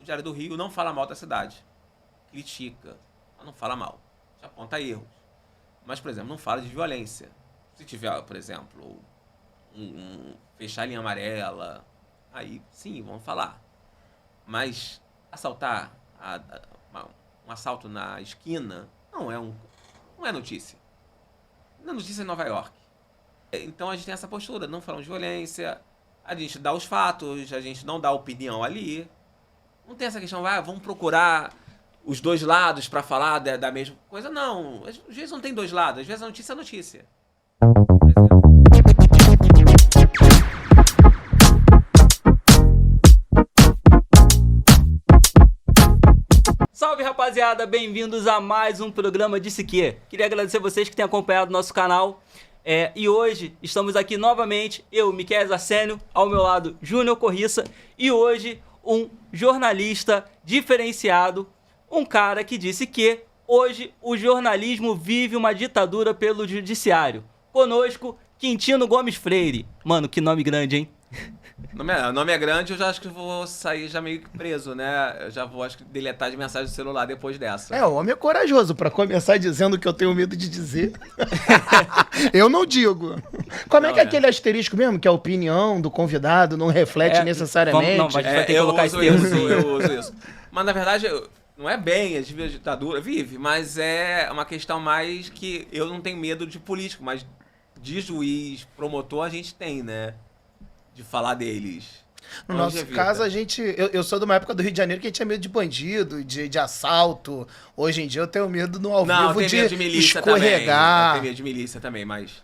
Diário do Rio não fala mal da cidade. Critica, mas não fala mal. Já aponta erros. Mas, por exemplo, não fala de violência. Se tiver, por exemplo, fechar a linha amarela, aí sim, vamos falar. Mas assaltar, um assalto na esquina, não é notícia. Não é notícia em Nova York. Então a gente tem essa postura, não falamos de violência, a gente dá os fatos, a gente não dá opinião ali. Não tem essa questão, vamos procurar os dois lados para falar da mesma coisa. Não, às vezes não tem dois lados, às vezes a notícia é notícia. Por exemplo. Salve, rapaziada, bem-vindos a mais um programa Disse Que. Queria agradecer vocês que têm acompanhado nosso canal. E hoje estamos aqui novamente, eu, Miquel Arsênio, ao meu lado, Júnior Corriça, e hoje um jornalista diferenciado, um cara que disse que hoje o jornalismo vive uma ditadura pelo judiciário. Conosco, Quintino Gomes Freire. Mano, que nome grande, hein? O nome é grande, eu já acho que vou sair já meio que preso, né? Eu já vou, acho que, deletar de mensagem do celular depois dessa. O homem é corajoso pra começar dizendo o que eu tenho medo de dizer. Eu não digo. Como é que é aquele asterisco mesmo? Que a opinião do convidado não reflete necessariamente. A gente vai ter que colocar esse termo. Eu uso isso. Mas, na verdade, não é bem a ditadura, vive, mas é uma questão mais que eu não tenho medo de político, mas de juiz, promotor, a gente tem, né? De falar deles. No nosso caso, eu sou de uma época do Rio de Janeiro que a gente tinha medo de bandido, de assalto. Hoje em dia eu tenho medo no ao vivo de milícia escorregar. Também. Tem medo de milícia também, mas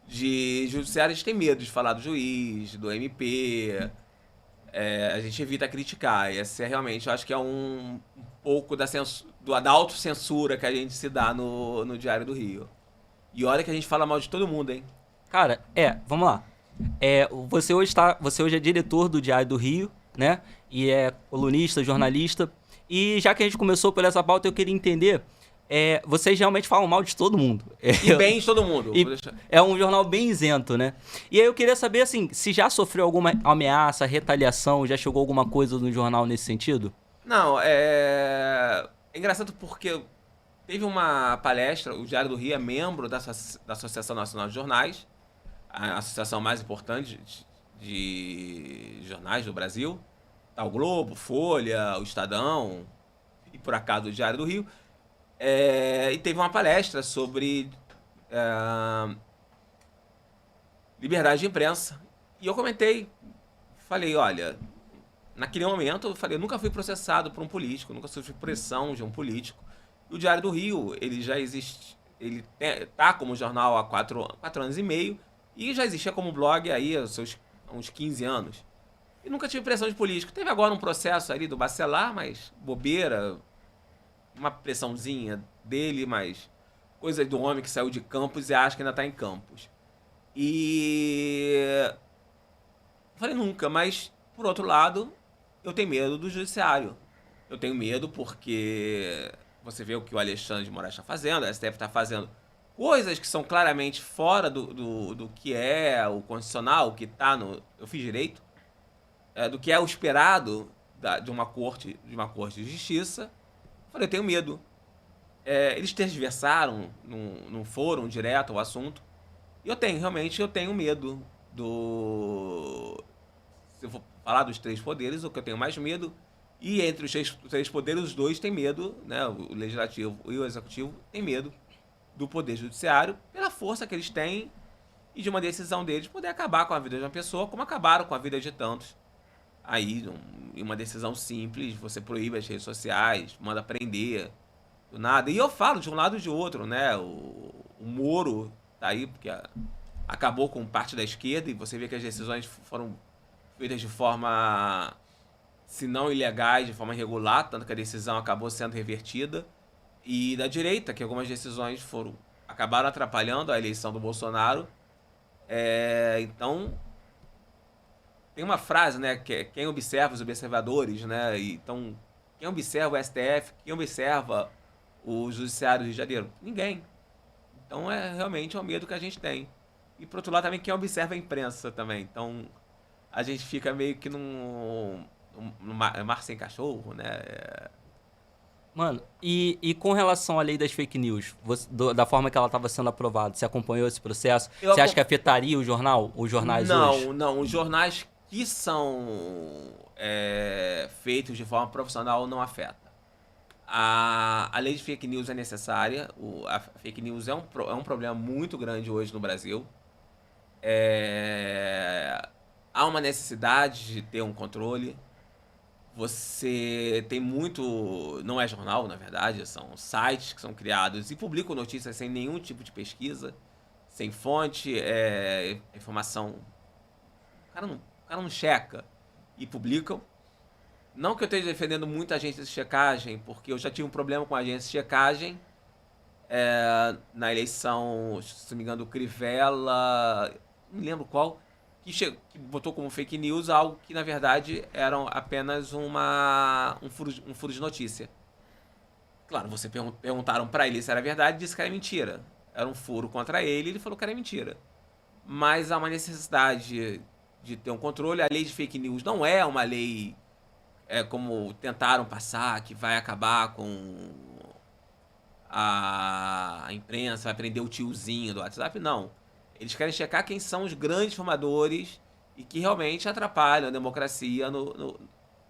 de judiciário a gente tem medo de falar do juiz, do MP. A gente evita criticar. Esse realmente, eu acho que é um pouco da autocensura que a gente se dá no Diário do Rio. E olha que a gente fala mal de todo mundo, hein? Cara, vamos lá. Você hoje é diretor do Diário do Rio, né? E é colunista, jornalista. E já que a gente começou por essa pauta, eu queria entender... vocês realmente falam mal de todo mundo. E bem de todo mundo. É um jornal bem isento, né? E aí eu queria saber, assim, se já sofreu alguma ameaça, retaliação, já chegou alguma coisa no jornal nesse sentido? Não, é engraçado porque teve uma palestra, o Diário do Rio é membro da Associação Nacional de Jornais, a associação mais importante de jornais do Brasil. Tá o Globo, Folha, o Estadão e, por acaso, o Diário do Rio. E teve uma palestra sobre liberdade de imprensa. E eu comentei, falei, olha, naquele momento, eu nunca fui processado por um político, nunca sofri pressão de um político. E o Diário do Rio, ele já existe, ele tá como jornal há 4 anos e meio, e já existia como blog aí há uns 15 anos. E nunca tive pressão de político. Teve agora um processo ali do Bacelar, mas bobeira, uma pressãozinha dele, mas coisa do homem que saiu de Campos e acha que ainda tá em Campos. E falei nunca, mas por outro lado, eu tenho medo do judiciário. Eu tenho medo porque você vê o que o Alexandre de Moraes está fazendo, a STF está fazendo coisas que são claramente fora do que é o constitucional, que está no... Eu fiz direito, do que é o esperado de uma corte de justiça. Falei, eu tenho medo. Eles tergiversaram, não foram direto ao assunto. E eu tenho medo se eu for falar dos 3 poderes, o que eu tenho mais medo, e entre os 3 poderes, os 2 têm medo, né? O legislativo e o executivo têm medo do poder judiciário, pela força que eles têm e de uma decisão deles poder acabar com a vida de uma pessoa, como acabaram com a vida de tantos. Aí, em uma decisão simples, você proíbe as redes sociais, manda prender, do nada. E eu falo de um lado e de outro, né? O Moro tá aí, porque acabou com parte da esquerda, e você vê que as decisões foram feitas de forma, se não ilegais, de forma irregular, tanto que a decisão acabou sendo revertida. E da direita, que algumas decisões acabaram atrapalhando a eleição do Bolsonaro. Então, tem uma frase, né, que é quem observa os observadores, né? Então, quem observa o STF, quem observa o Judiciário do Rio de Janeiro? Ninguém. Então, realmente é um medo que a gente tem. E, por outro lado, também quem observa a imprensa também. Então, a gente fica meio que um mar sem cachorro, né? Mano, e com relação à lei das fake news, da forma que ela estava sendo aprovada, você acompanhou esse processo? Você acha que afetaria os jornais hoje? Não. Os jornais que são feitos de forma profissional não afeta. A lei de fake news é necessária. A fake news é um problema muito grande hoje no Brasil. Há uma necessidade de ter um controle. Você tem muito... Não é jornal, na verdade. São sites que são criados e publicam notícias sem nenhum tipo de pesquisa, sem fonte, informação... O cara não checa e publicam. Não que eu esteja defendendo muito agências de checagem, porque eu já tive um problema com agências de checagem na eleição, se não me engano, do Crivella, não lembro qual, que botou como fake news algo que, na verdade, era apenas um furo de notícia. Claro, você perguntaram para ele se era verdade, disse que era mentira. Era um furo contra ele, ele falou que era mentira. Mas há uma necessidade de ter um controle. A lei de fake news não é uma lei como tentaram passar, que vai acabar com a imprensa, vai prender o tiozinho do WhatsApp. Não. Eles querem checar quem são os grandes formadores e que realmente atrapalham a democracia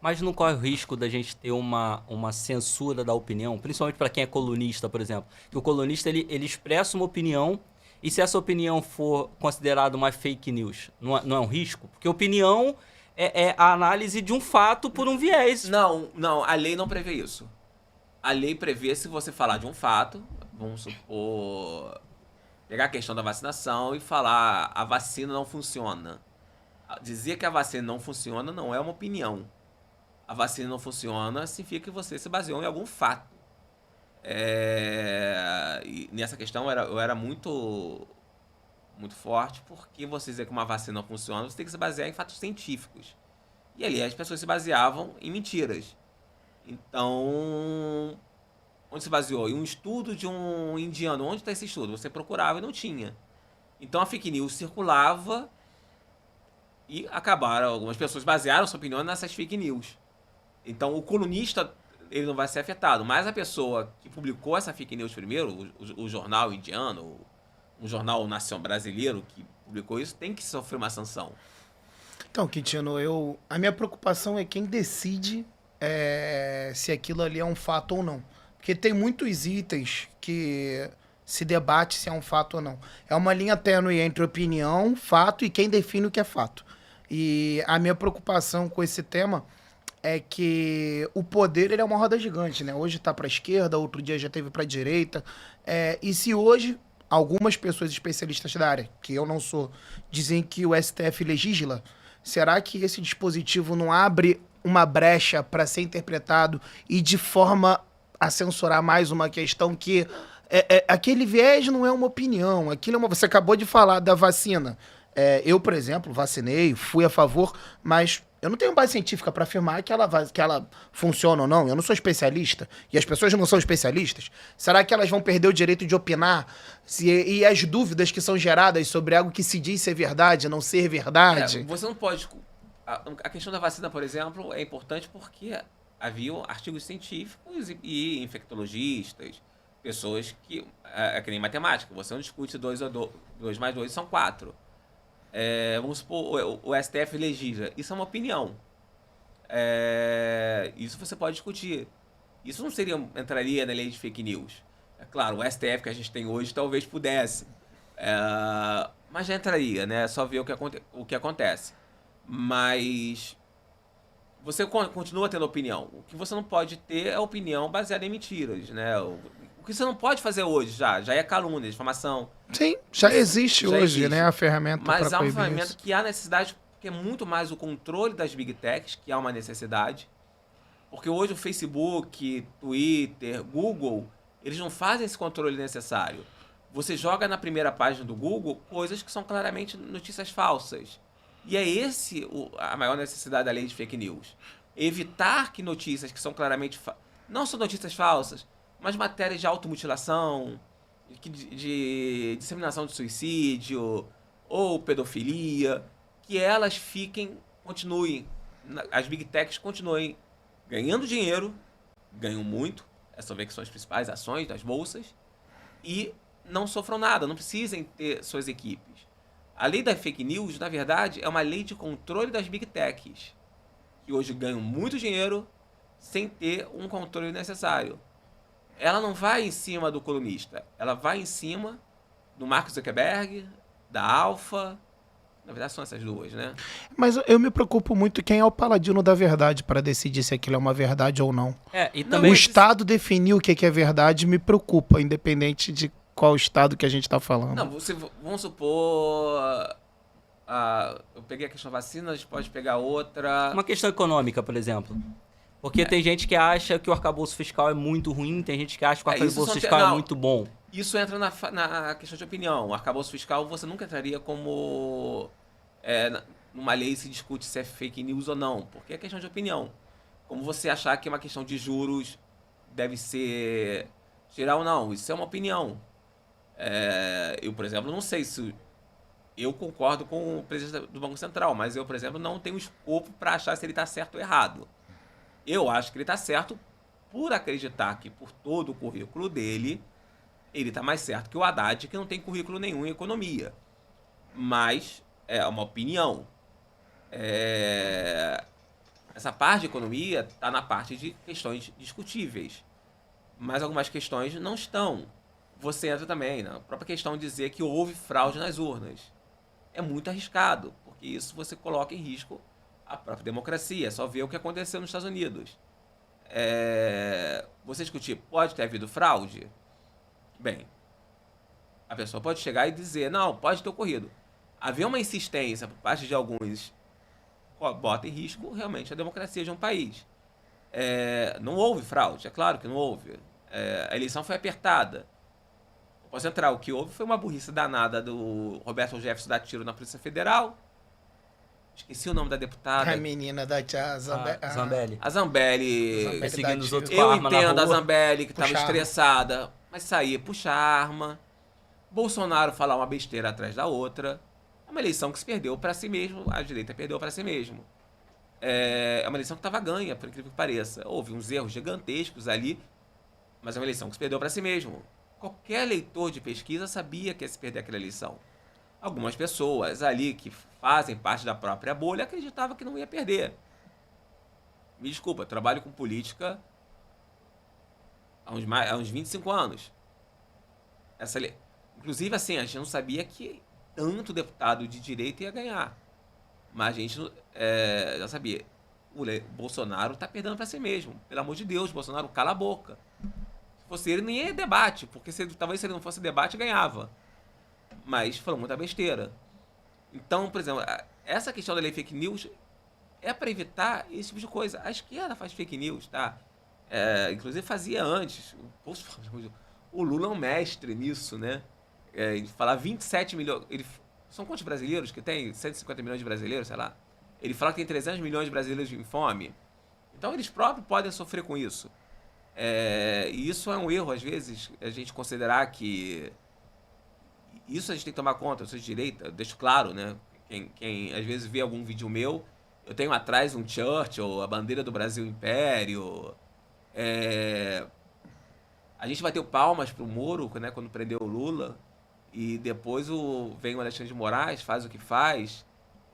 Mas não corre o risco da gente ter uma censura da opinião, principalmente para quem é colunista, por exemplo. Que o colunista ele expressa uma opinião e se essa opinião for considerada uma fake news, não é um risco? Porque opinião é a análise de um fato por um viés. Não, a lei não prevê isso. A lei prevê, se você falar de um fato, vamos supor, pegar a questão da vacinação e falar a vacina não funciona. Dizer que a vacina não funciona não é uma opinião. A vacina não funciona significa que você se baseou em algum fato. E nessa questão eu era muito forte, porque você dizer que uma vacina não funciona, você tem que se basear em fatos científicos. E ali as pessoas se baseavam em mentiras. Então, onde se baseou? Em um estudo de um indiano. Onde está esse estudo? Você procurava e não tinha. Então a fake news circulava e algumas pessoas basearam sua opinião nessas fake news. Então o colunista ele não vai ser afetado, mas a pessoa que publicou essa fake news primeiro, o jornal indiano, um jornal nacional brasileiro que publicou isso, tem que sofrer uma sanção. Então, Quintino, a minha preocupação é quem decide se aquilo ali é um fato ou não. Porque tem muitos itens que se debate se é um fato ou não. É uma linha tênue entre opinião, fato e quem define o que é fato. E a minha preocupação com esse tema é que o poder ele é uma roda gigante, né? Hoje tá para a esquerda, outro dia já teve para a direita. E se hoje algumas pessoas especialistas da área, que eu não sou, dizem que o STF legisla, será que esse dispositivo não abre uma brecha para ser interpretado e de forma a censurar mais uma questão que aquele viés não é uma opinião, você acabou de falar da vacina. Eu, por exemplo, vacinei, fui a favor, mas eu não tenho base científica para afirmar que ela funciona ou não. Eu não sou especialista. E as pessoas não são especialistas. Será que elas vão perder o direito de opinar? E as dúvidas que são geradas sobre algo que se diz ser verdade, não ser verdade? Você não pode... A questão da vacina, por exemplo, é importante porque havia artigos científicos e infectologistas, pessoas que... É que nem matemática. Você não discute 2 mais 2 são 4. Vamos supor, o STF legisla. Isso é uma opinião. Isso você pode discutir. Isso não entraria na lei de fake news. É claro, o STF que a gente tem hoje talvez pudesse. Mas já entraria, né? Só ver o que acontece. Mas você continua tendo opinião. O que você não pode ter é opinião baseada em mentiras, né? O que você não pode fazer hoje já é calúnia, difamação. Sim, já existe hoje, né, a ferramenta para mas há uma ferramenta isso. que há necessidade, que é muito mais o controle das big techs, que há uma necessidade. Porque hoje o Facebook, Twitter, Google, eles não fazem esse controle necessário. Você joga na primeira página do Google coisas que são claramente notícias falsas. E é a maior necessidade da lei de fake news. Evitar que notícias que são claramente... não são notícias falsas, mas matérias de automutilação, de disseminação de suicídio ou pedofilia, que elas continuem as Big Techs continuem ganhando dinheiro, ganham muito, é só ver que são as principais ações das bolsas, e não sofram nada, não precisem ter suas equipes. A lei da fake news, na verdade, é uma lei de controle das Big Techs, que hoje ganham muito dinheiro sem ter um controle necessário. Ela não vai em cima do colunista, ela vai em cima do Mark Zuckerberg, da Alpha. Na verdade são essas duas, né? Mas eu me preocupo muito quem é o paladino da verdade para decidir se aquilo é uma verdade ou não. E Não, também... O Estado definir o que é verdade me preocupa, independente de qual Estado que a gente está falando. Não, vamos supor... eu peguei a questão da vacina, a gente pode pegar outra... Uma questão econômica, por exemplo. Porque tem gente que acha que o arcabouço fiscal é muito ruim, tem gente que acha que o arcabouço fiscal é muito bom. Isso entra na questão de opinião. O arcabouço fiscal você nunca entraria como... numa lei se discute se é fake news ou não, porque é questão de opinião. Como você achar que uma questão de juros deve ser geral ou não, isso é uma opinião. Eu, por exemplo, não sei se... Eu concordo com o presidente do Banco Central, mas eu, por exemplo, não tenho escopo para achar se ele está certo ou errado. Eu acho que ele está certo por acreditar que, por todo o currículo dele, ele está mais certo que o Haddad, que não tem currículo nenhum em economia. Mas é uma opinião. Essa parte de economia está na parte de questões discutíveis. Mas algumas questões não estão. Você entra também na própria questão de dizer que houve fraude nas urnas. É muito arriscado, porque isso você coloca em risco a própria democracia. É só ver o que aconteceu nos Estados Unidos. Você discutir, pode ter havido fraude? Bem, a pessoa pode chegar e dizer, não, pode ter ocorrido. Haver uma insistência por parte de alguns bota em risco realmente a democracia de um país. Não houve fraude, é claro que não houve. A eleição foi apertada. Eu posso entrar, o que houve foi uma burrice danada do Roberto Jefferson dar tiro na Polícia Federal. Esqueci o nome da deputada. A menina da tia Zambelli. A Zambelli. Seguindo os outros com Eu a arma na entendo a rua. Zambelli que estava Puxa estressada, mas saía, puxa a arma. Bolsonaro falar uma besteira atrás da outra. É uma eleição que se perdeu para si mesmo, a direita perdeu para si mesmo. É uma eleição que estava ganha, por incrível que pareça. Houve uns erros gigantescos ali, mas é uma eleição que se perdeu para si mesmo. Qualquer leitor de pesquisa sabia que ia se perder aquela eleição. Algumas pessoas ali que fazem parte da própria bolha acreditavam que não ia perder. Me desculpa, eu trabalho com política há uns 25 anos. Inclusive, assim, a gente não sabia que tanto deputado de direita ia ganhar. Mas a gente já sabia. O Bolsonaro está perdendo para si mesmo. Pelo amor de Deus, Bolsonaro, cala a boca. Se fosse ele, nem ia debate, porque talvez se ele não fosse debate, ganhava. Mas falou muita besteira. Então, por exemplo, essa questão da lei fake news é para evitar esse tipo de coisa. A esquerda faz fake news, tá? Inclusive fazia antes. O Lula é um mestre nisso, né? Ele fala 27 milhões... São quantos brasileiros que tem? 150 milhões de brasileiros, sei lá. Ele fala que tem 300 milhões de brasileiros em fome. Então eles próprios podem sofrer com isso. E isso é um erro, às vezes, a gente considerar que... Isso a gente tem que tomar conta, eu sou de direita, eu deixo claro, né? Quem às vezes vê algum vídeo meu, eu tenho atrás um Churchill, a bandeira do Brasil Império. A gente bateu palmas pro Moro, né, quando prendeu o Lula. E depois vem o Alexandre de Moraes, faz o que faz.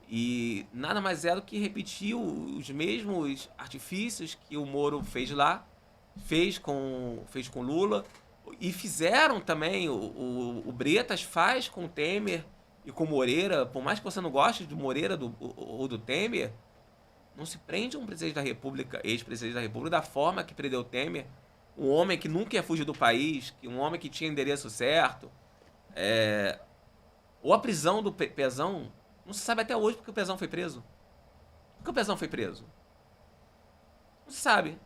E nada mais é do que repetir os mesmos artifícios que o Moro fez lá, fez com Lula. E fizeram também, o Bretas faz com o Temer e com o Moreira. Por mais que você não goste do Moreira ou do Temer, não se prende um presidente da República, ex-presidente da República, da forma que prendeu o Temer. Um homem que nunca ia fugir do país, um homem que tinha endereço certo. Ou a prisão do Pezão, não se sabe até hoje porque o Pezão foi preso. Por que o Pezão foi preso? Não se sabe.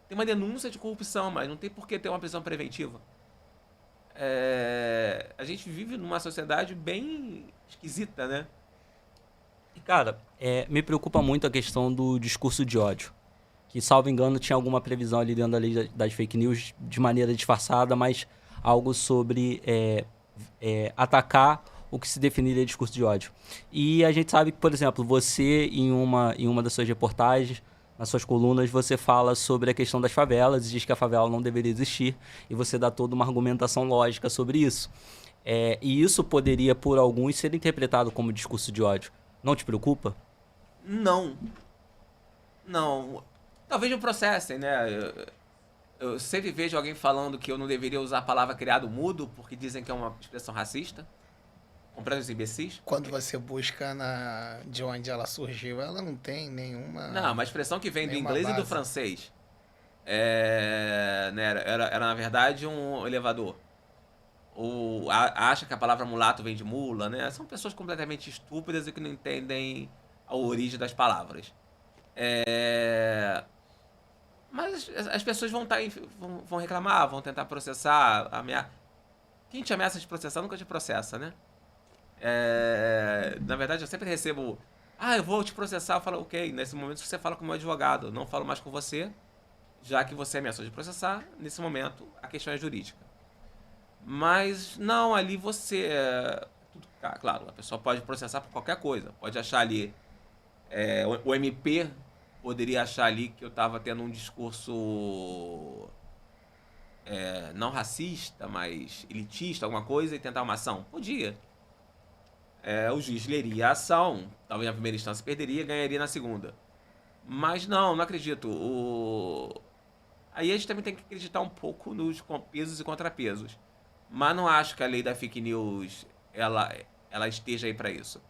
Tem uma denúncia de corrupção, mas não tem por que ter uma prisão preventiva. A gente vive numa sociedade bem esquisita, né? E, cara, me preocupa muito a questão do discurso de ódio. Que, salvo engano, tinha alguma previsão ali dentro da lei das fake news de maneira disfarçada, mas algo sobre atacar o que se definiria discurso de ódio. E a gente sabe que, por exemplo, você, em uma das suas reportagens, nas suas colunas, você fala sobre a questão das favelas e diz que a favela não deveria existir, e você dá toda uma argumentação lógica sobre isso. E isso poderia, por alguns, ser interpretado como discurso de ódio. Não te preocupa? Não. Não. Talvez me processem, né? Eu sempre vejo alguém falando que eu não deveria usar a palavra criado mudo, porque dizem que é uma expressão racista. Comprando os imbecis. Quando você busca de onde ela surgiu, ela não tem nenhuma... Não, uma expressão que vem do nenhuma inglês e do base. francês. Né, era, na verdade, um elevador. Acha que a palavra mulato vem de mula, né? São pessoas completamente estúpidas e que não entendem a origem das palavras. Mas as pessoas vão reclamar, vão tentar processar. Quem te ameaça de processar nunca te processa, né? Na verdade, eu sempre recebo... eu vou te processar. Eu falo, ok, nesse momento você fala com o meu advogado. Eu não falo mais com você, já que você ameaçou de processar. Nesse momento, a questão é jurídica. Mas, não, ali você... Claro, a pessoa pode processar por qualquer coisa. Pode achar ali... o MP poderia achar ali que eu estava tendo um discurso... não racista, mas elitista, alguma coisa, e tentar uma ação. Podia. O juiz leria a ação, talvez na primeira instância perderia, ganharia na segunda. Mas não acredito. Aí a gente também tem que acreditar um pouco nos pesos e contrapesos. Mas não acho que a lei da fake news ela esteja aí para isso.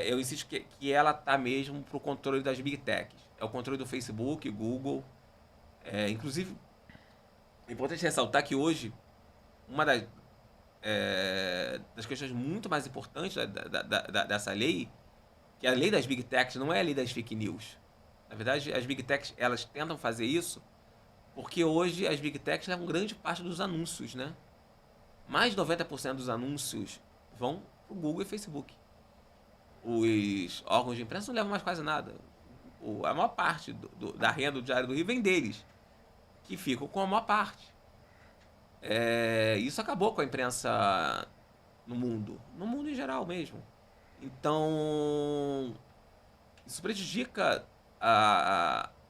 Eu insisto que ela tá mesmo pro controle das big techs. É o controle do Facebook, Google. Inclusive, é importante ressaltar que hoje uma das questões muito mais importantes dessa lei, que a lei das big techs não é a lei das fake news. Na verdade, as big techs, elas tentam fazer isso porque hoje as big techs levam grande parte dos anúncios, né? Mais de 90% dos anúncios vão pro Google e Facebook. Os órgãos de imprensa não levam mais quase nada. A maior parte da renda do Diário do Rio vem deles, que ficam com a maior parte. Isso acabou com a imprensa no mundo em geral mesmo. Então, isso prejudica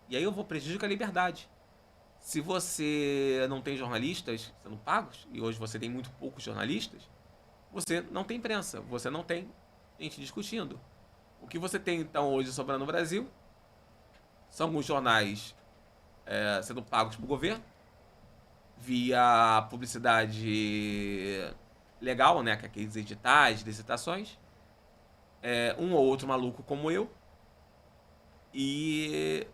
e aí prejudica a liberdade. Se você não tem jornalistas sendo pagos, e hoje você tem muito poucos jornalistas, você não tem imprensa, você não tem gente discutindo. O que você tem, então, hoje sobrando no Brasil são alguns jornais sendo pagos pelo governo, via publicidade legal, né? Aqueles editais, licitações. Um ou outro maluco como eu. E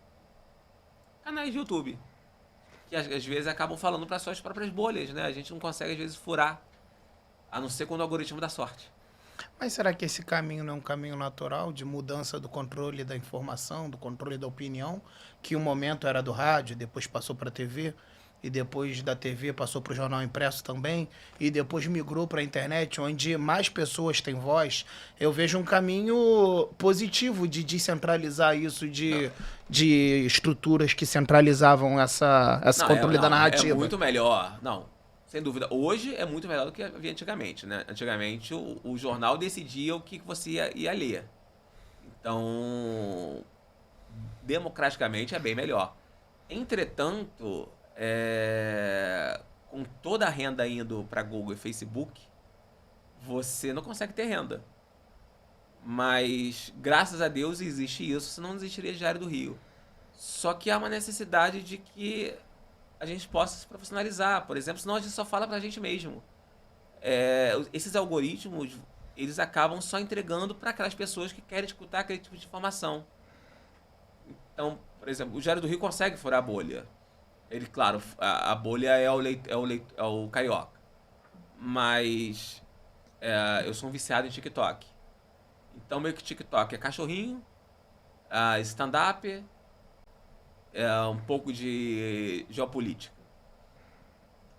canais de YouTube. Que às vezes acabam falando para suas próprias bolhas, né? A gente não consegue, às vezes, furar. A não ser quando o algoritmo dá sorte. Mas será que esse caminho não é um caminho natural de mudança do controle da informação, do controle da opinião, que um momento era do rádio, depois passou para a TV, e depois da TV passou para o jornal impresso também, e depois migrou para a internet, onde mais pessoas têm voz? Eu vejo um caminho positivo de descentralizar isso, de estruturas que centralizavam esse controle da narrativa. É muito melhor. Não, sem dúvida. Hoje é muito melhor do que havia antigamente, né? Antigamente o jornal decidia o que você ia ler. Então, democraticamente é bem melhor. Entretanto, com toda a renda indo para Google e Facebook, você não consegue ter renda. Mas, graças a Deus, existe isso, senão não existiria Diário do Rio. Só que há uma necessidade de que a gente possa se profissionalizar. Por exemplo, senão a gente só fala pra gente mesmo. Esses algoritmos, eles acabam só entregando para aquelas pessoas que querem escutar aquele tipo de informação. Então, por exemplo, o Diário do Rio consegue furar a bolha. Ele, claro, a bolha é o carioca. Mas eu sou um viciado em TikTok. Então, meio que TikTok é cachorrinho, stand-up, um pouco de geopolítica.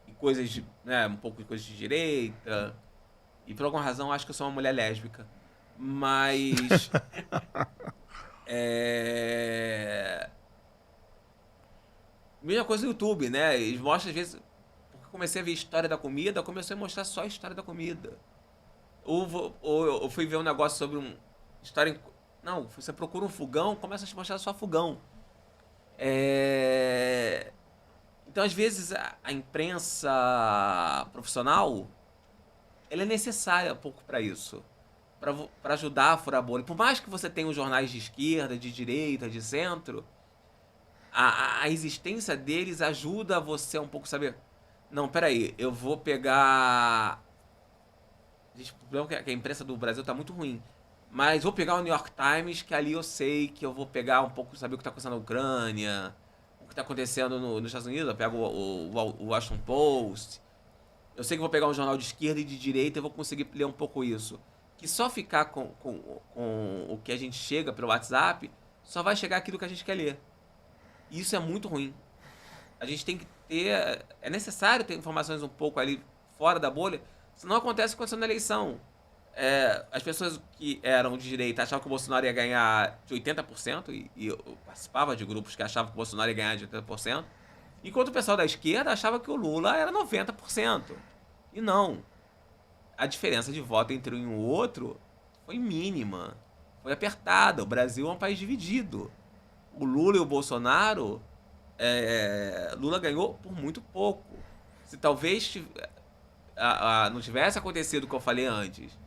E coisas, né, um pouco de coisas de direita. E por alguma razão, acho que eu sou uma mulher lésbica. Mas... Mesma coisa no YouTube, né? Eles mostram, às vezes... Porque eu comecei a ver história da comida, eu comecei a mostrar só a história da comida. Ou eu fui ver um negócio sobre história... Não, você procura um fogão, começa a te mostrar só fogão. Então, às vezes, a imprensa profissional, ela é necessária um pouco para isso. Para ajudar a furar a bolha. Por mais que você tenha os jornais de esquerda, de direita, de centro, a existência deles ajuda você um pouco a saber... Não, peraí, eu vou pegar... Gente, o problema é que a imprensa do Brasil tá muito ruim. Mas vou pegar o New York Times, que ali eu sei que eu vou pegar um pouco, saber o que tá acontecendo na Ucrânia, o que tá acontecendo nos Estados Unidos. Eu pego o Washington Post. Eu sei que vou pegar um jornal de esquerda e de direita e vou conseguir ler um pouco isso. Que só ficar com o que a gente chega pelo WhatsApp, só vai chegar aquilo que a gente quer ler. E isso é muito ruim. A gente tem que ter... É necessário ter informações um pouco ali fora da bolha, senão acontece o que aconteceu na eleição. As pessoas que eram de direita achavam que o Bolsonaro ia ganhar de 80%, e eu participava de grupos que achavam que o Bolsonaro ia ganhar de 80%, enquanto o pessoal da esquerda achava que o Lula era 90%. E não. A diferença de voto entre um e o outro foi mínima, foi apertada. O Brasil é um país dividido. O Lula e o Bolsonaro, Lula ganhou por muito pouco. Se talvez não tivesse acontecido o que eu falei antes,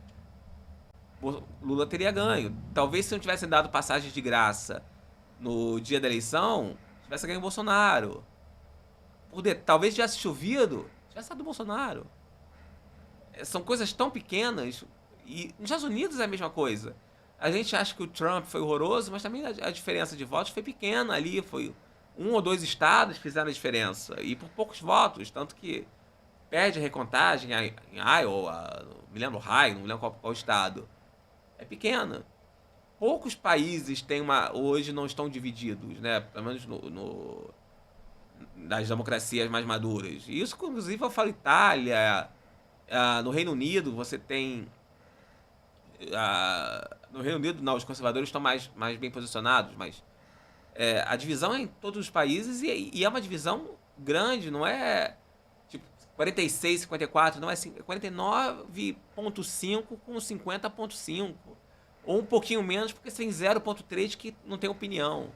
Lula teria ganho. Talvez se não tivessem dado passagem de graça no dia da eleição, tivesse ganho o Bolsonaro. Talvez tivesse chovido, tivesse dado o Bolsonaro. São coisas tão pequenas. E nos Estados Unidos é a mesma coisa. A gente acha que o Trump foi horroroso, mas também a diferença de votos foi pequena ali. Foi 1 ou 2 estados que fizeram a diferença. E por poucos votos. Tanto que perde a recontagem em Iowa, não me lembro Ohio, não me lembro qual estado. É pequena. Poucos países hoje não estão divididos, né? Pelo menos nas democracias mais maduras. E isso, inclusive, eu falo Itália. No Reino Unido, você tem... no Reino Unido, não, os conservadores estão mais bem posicionados, mas a divisão é em todos os países e é uma divisão grande, não é tipo 46, 54, não é 49,5 com 50,5. Ou um pouquinho menos, porque você tem 0,3 que não tem opinião.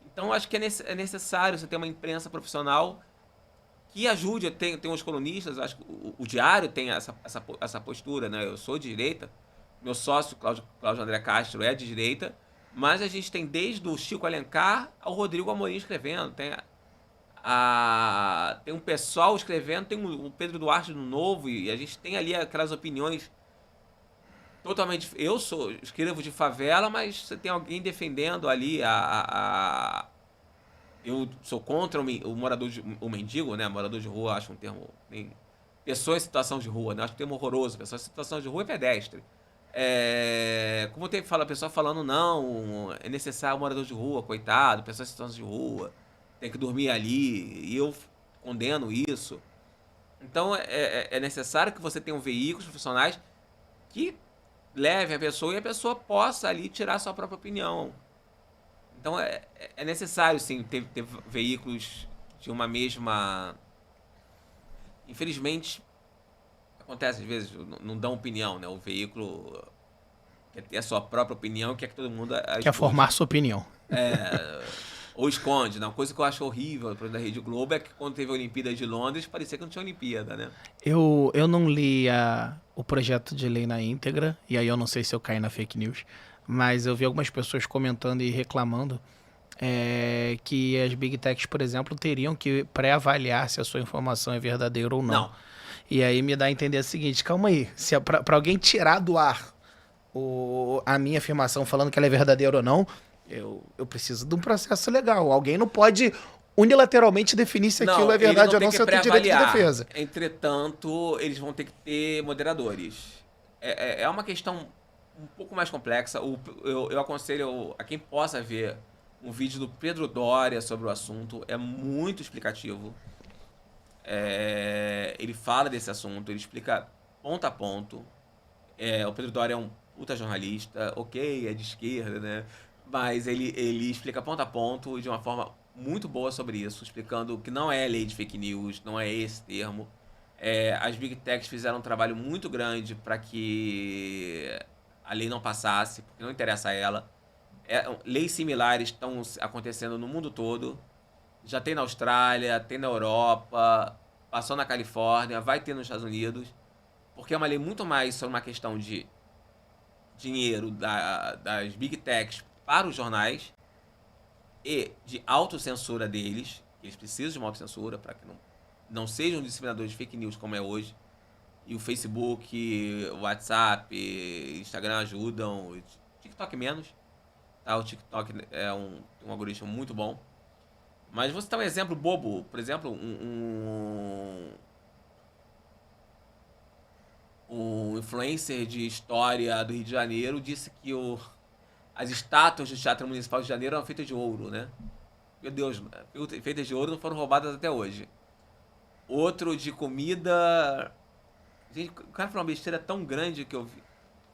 Então, acho que é necessário você ter uma imprensa profissional que ajude. Tem os colunistas, acho que o Diário tem essa postura, né? Eu sou de direita, meu sócio, Cláudio André Castro, é de direita, mas a gente tem desde o Chico Alencar ao Rodrigo Amorim escrevendo, tem um pessoal escrevendo, tem o Pedro Duarte no Novo, e a gente tem ali aquelas opiniões totalmente... Eu escrevo de favela, mas você tem alguém defendendo ali eu sou contra o mendigo, né? Morador de rua, acho um termo... Pessoa em situação de rua, né? Acho um termo horroroso. Pessoa em situação de rua é pedestre. Como tem a pessoa falando, não, é necessário o morador de rua, coitado, pessoa em situação de rua, tem que dormir ali, e eu condeno isso. Então, é necessário que você tenha veículos profissionais que levem a pessoa e a pessoa possa ali tirar a sua própria opinião. Então, é necessário, sim, ter veículos de uma mesma... Infelizmente, acontece às vezes, não dão opinião, né? O veículo quer ter a sua própria opinião, quer que todo mundo... Quer formar sua opinião. Ou esconde, né? Uma coisa que eu acho horrível, por exemplo, da Rede Globo, é que quando teve a Olimpíada de Londres, parecia que não tinha Olimpíada, né? Eu não li o projeto de lei na íntegra, e aí eu não sei se eu caí na fake news, mas eu vi algumas pessoas comentando e reclamando que as Big Techs, por exemplo, teriam que pré-avaliar se a sua informação é verdadeira ou não. E aí me dá a entender o seguinte, calma aí, se para alguém tirar do ar a minha afirmação falando que ela é verdadeira ou não, eu preciso de um processo legal. Alguém não pode unilateralmente definir se aquilo é verdade ou não, se eu tenho direito de defesa. Entretanto, eles vão ter que ter moderadores. É uma questão um pouco mais complexa. Eu aconselho a quem possa ver um vídeo do Pedro Doria sobre o assunto. É muito explicativo. Ele fala desse assunto, ele explica ponto a ponto. O Pedro Doria é um puta jornalista, ok, é de esquerda, né? Mas ele explica ponto a ponto de uma forma muito boa sobre isso, explicando que não é lei de fake news, não é esse termo. As Big Techs fizeram um trabalho muito grande para que a lei não passasse, porque não interessa a ela. Leis similares estão acontecendo no mundo todo. Já tem na Austrália, tem na Europa, passou na Califórnia, vai ter nos Estados Unidos. Porque é uma lei muito mais sobre uma questão de dinheiro das Big Techs para os jornais e de autocensura deles, que eles precisam de uma autocensura para que não sejam disseminadores de fake news como é hoje. E o Facebook, o WhatsApp, Instagram ajudam, TikTok menos. Tá? O TikTok é um algoritmo muito bom. Mas você dá um exemplo bobo, por exemplo, um influencer de história do Rio de Janeiro disse que as estátuas do Teatro Municipal de Janeiro eram feitas de ouro, né? Meu Deus, feitas de ouro não foram roubadas até hoje. Outro de comida... Gente, o cara falou uma besteira tão grande que eu vi.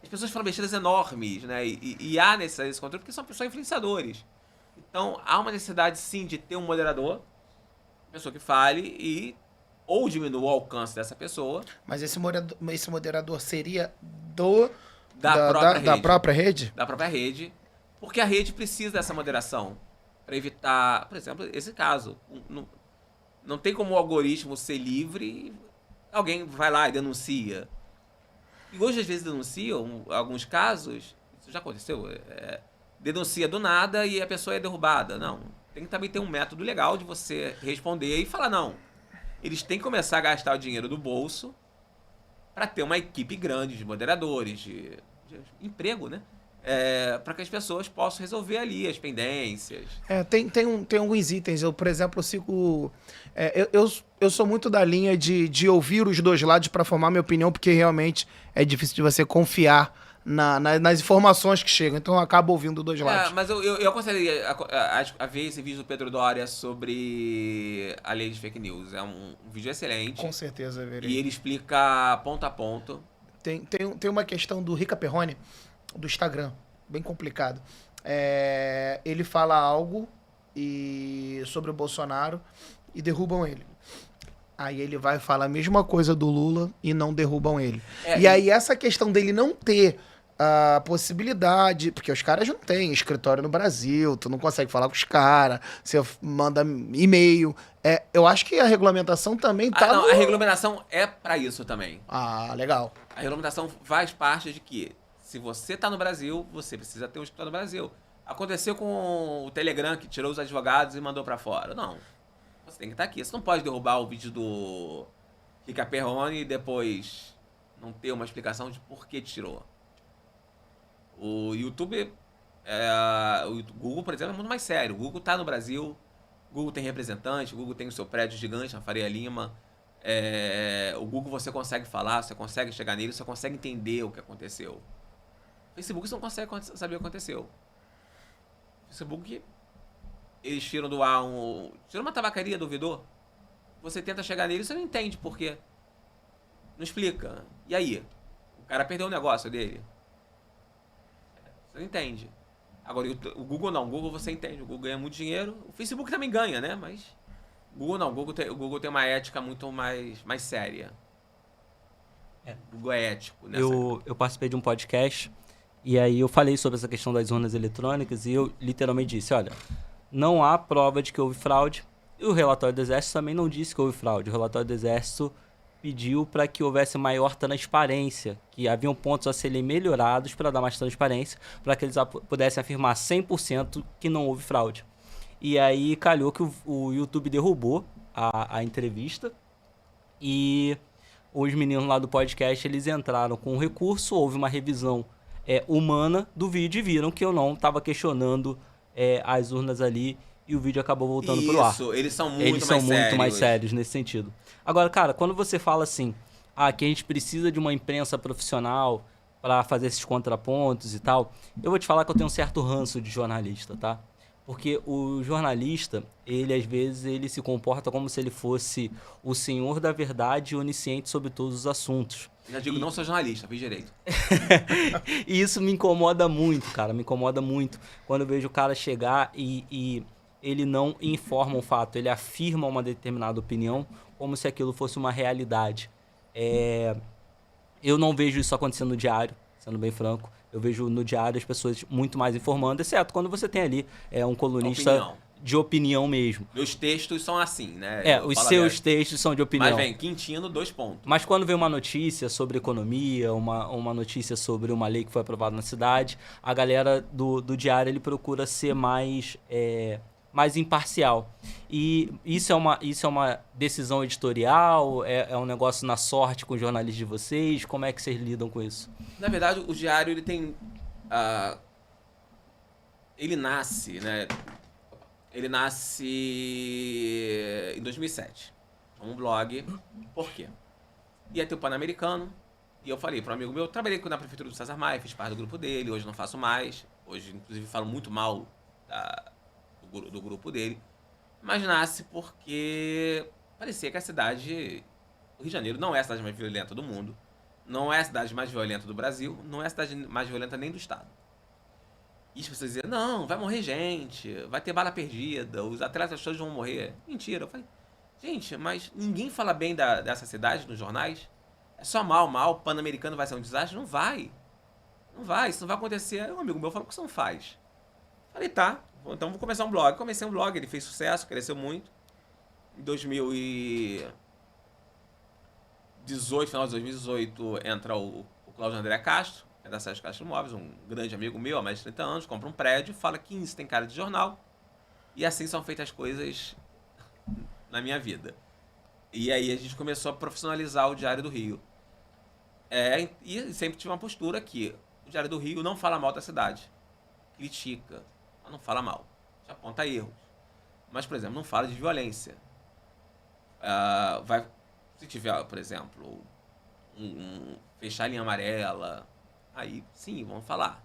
As pessoas falam besteiras enormes, né? E há nesse controle porque são pessoas influenciadores. Então, há uma necessidade, sim, de ter um moderador, pessoa que fale ou diminua o alcance dessa pessoa. Mas esse moderador seria da própria rede? Da própria rede. Porque a rede precisa dessa moderação para evitar, por exemplo, esse caso. Não tem como o algoritmo ser livre, alguém vai lá e denuncia. E hoje, às vezes, denunciam, alguns casos, isso já aconteceu, denuncia do nada e a pessoa é derrubada. Não, tem que também ter um método legal de você responder e falar, não, eles têm que começar a gastar o dinheiro do bolso para ter uma equipe grande de moderadores, de emprego, né? Para que as pessoas possam resolver ali as pendências. Tem alguns itens. Eu, por exemplo, sigo... Eu sou muito da linha de ouvir os dois lados para formar minha opinião, porque realmente é difícil de você confiar nas informações que chegam. Então eu acabo ouvindo os dois lados. Mas eu aconselharia a ver esse vídeo do Pedro Doria sobre a lei de fake news. É um vídeo excelente. Com certeza, verei. E ele explica ponto a ponto. Tem uma questão do Rica Perrone, do Instagram, bem complicado. Ele fala algo sobre o Bolsonaro e derrubam ele. Aí ele vai falar a mesma coisa do Lula e não derrubam ele. E aí essa questão dele não ter a possibilidade, porque os caras não têm escritório no Brasil, tu não consegue falar com os caras, você manda e-mail. Eu acho que a regulamentação também tá... A regulamentação é pra isso também. Ah, legal. A regulamentação faz parte de que se você tá no Brasil, você precisa ter um escritório no Brasil. Aconteceu com o Telegram, que tirou os advogados e mandou pra fora. Não. Você tem que estar aqui. Você não pode derrubar o vídeo do Rica Perrone e depois não ter uma explicação de por que tirou. O YouTube, o Google, por exemplo, é muito mais sério. O Google tá no Brasil, o Google tem representante, o Google tem o seu prédio gigante na Faria Lima. O Google você consegue falar, você consegue chegar nele, você consegue entender o que aconteceu. O Facebook você não consegue saber o que aconteceu. O Facebook, eles tiram do ar tiram uma tabacaria do ouvidor. Você tenta chegar nele e você não entende por quê. Não explica. E aí? O cara perdeu o negócio dele. Você não entende. Agora, o Google não. O Google você entende. O Google ganha muito dinheiro. O Facebook também ganha, né? Mas o Google não. O Google tem uma ética muito mais séria. O Google é ético. Eu participei de um podcast e aí eu falei sobre essa questão das urnas eletrônicas e eu literalmente disse, olha, não há prova de que houve fraude e o relatório do Exército também não disse que houve fraude. O relatório do Exército pediu para que houvesse maior transparência, que haviam pontos a serem melhorados para dar mais transparência, para que eles pudessem afirmar 100% que não houve fraude. E aí calhou que o YouTube derrubou a entrevista e os meninos lá do podcast, eles entraram com um recurso, houve uma revisão humana do vídeo e viram que eu não estava questionando as urnas ali e o vídeo acabou voltando pro ar. Isso, eles são muito mais sérios nesse sentido. Agora, cara, quando você fala assim, que a gente precisa de uma imprensa profissional para fazer esses contrapontos e tal, eu vou te falar que eu tenho um certo ranço de jornalista, tá? Porque o jornalista, ele às vezes ele se comporta como se ele fosse o senhor da verdade onisciente sobre todos os assuntos. Já digo, não sou jornalista, fiz direito. E isso me incomoda muito, cara, me incomoda muito. Quando eu vejo o cara chegar e ele não informa um fato, ele afirma uma determinada opinião como se aquilo fosse uma realidade. Eu não vejo isso acontecendo no diário, sendo bem franco. Eu vejo no diário as pessoas muito mais informando, exceto quando você tem ali um colunista de opinião mesmo. Meus textos são assim, né? Os seus textos são de opinião. Mas vem, Quintino, 2 pontos. Mas quando vem uma notícia sobre economia, uma notícia sobre uma lei que foi aprovada na cidade, a galera do diário ele procura ser mais imparcial. E isso é uma decisão editorial? É um negócio na sorte com os jornalistas de vocês? Como é que vocês lidam com isso? Na verdade, o diário ele tem... ele nasce, né? Ele nasce em 2007. Um blog. Por quê? Ia ter o Pan-Americano. E eu falei para um amigo meu, eu trabalhei na prefeitura do César Maia, fiz parte do grupo dele, hoje não faço mais. Hoje, inclusive, falo muito mal do grupo dele. Mas nasce porque parecia que a cidade... O Rio de Janeiro não é a cidade mais violenta do mundo. Não é a cidade mais violenta do Brasil. Não é a cidade mais violenta nem do estado. E as pessoas diziam, não, vai morrer gente, vai ter bala perdida, os atletas todos vão morrer. Mentira. Eu falei, gente, mas ninguém fala bem dessa cidade nos jornais? É só mal, o Pan-Americano vai ser um desastre? Não vai. Não vai, isso não vai acontecer. Aí um amigo meu falou, por que você não faz? Falei, tá, então vou começar um blog. Comecei um blog, ele fez sucesso, cresceu muito. Em 2018, final de 2018, entra o Cláudio André Castro, da Sérgio Castro Imóveis, um grande amigo meu há mais de 30 anos, compra um prédio, fala que isso tem cara de jornal. E assim são feitas as coisas na minha vida. E aí a gente começou a profissionalizar o Diário do Rio. E sempre tive uma postura que o Diário do Rio não fala mal da cidade. Critica, mas não fala mal. Já aponta erros. Mas, por exemplo, não fala de violência. Se tiver, por exemplo, fechar a linha amarela... Aí, sim, vamos falar.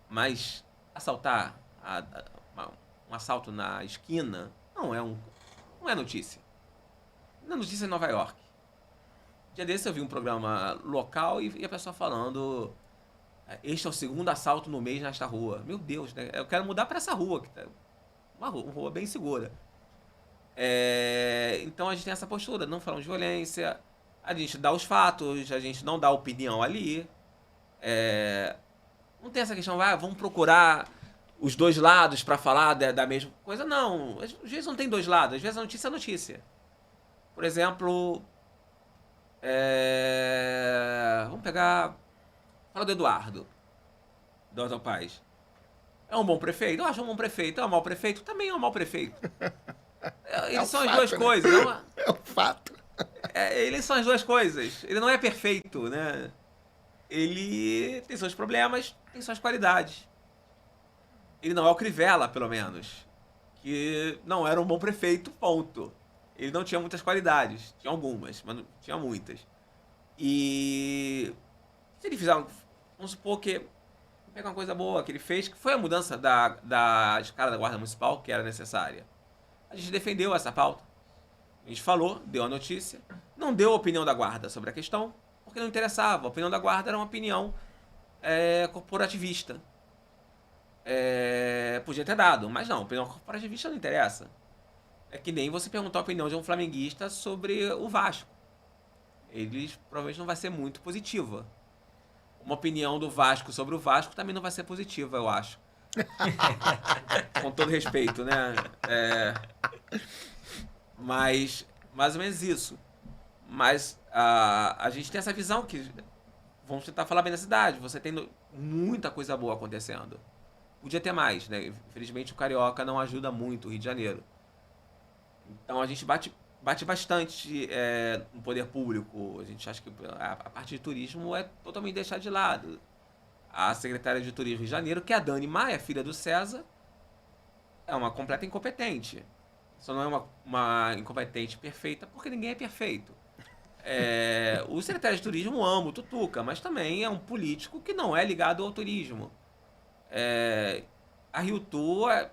Mas assaltar, um assalto na esquina, não é notícia. Não é notícia em Nova York. Dia desse eu vi um programa local e a pessoa falando, este é o 2º assalto no mês nesta rua. Meu Deus, né? Eu quero mudar para essa rua, que tá uma rua bem segura. Então a gente tem essa postura, não falamos de violência, a gente dá os fatos, a gente não dá opinião ali. Não tem essa questão, vamos procurar os dois lados para falar da mesma coisa. Não, às vezes não tem dois lados, às vezes a notícia é notícia. Por exemplo, vamos pegar... Fala do Eduardo Paes. É um bom prefeito? Eu acho um bom prefeito. É um mau prefeito? Também é um mau prefeito. Eles são as duas coisas. É um fato. Eles são as duas coisas. Ele não é perfeito, né? Ele tem seus problemas, tem suas qualidades. Ele não é o Crivella, pelo menos, que não era um bom prefeito, ponto. Ele não tinha muitas qualidades. Tinha algumas, mas não tinha muitas. E se ele fizer, vamos supor que pegar uma coisa boa que ele fez, que foi a mudança da escala da Guarda Municipal, que era necessária. A gente defendeu essa pauta. A gente falou, deu a notícia, não deu a opinião da Guarda sobre a questão, porque não interessava. A opinião da Guarda era uma opinião corporativista. Podia ter dado, mas não, a opinião corporativista não interessa. É que nem você perguntar a opinião de um flamenguista sobre o Vasco. Eles provavelmente não vai ser muito positiva. Uma opinião do Vasco sobre o Vasco também não vai ser positiva, eu acho. Com todo respeito, né? Mas, mais ou menos isso. Mas a gente tem essa visão que vamos tentar falar bem da cidade. Você tem muita coisa boa acontecendo. Podia ter mais, né? Infelizmente o Carioca não ajuda muito o Rio de Janeiro. Então a gente bate bastante no poder público. A gente acha que a parte de turismo é totalmente deixada de lado. A secretária de Turismo do Rio de Janeiro, que é a Dani Maia, filha do César, é uma completa incompetente. Só não é uma incompetente perfeita, porque ninguém é perfeito. O secretário de Turismo ama o Tutuca, mas também é um político que não é ligado ao turismo. A Rio Tour...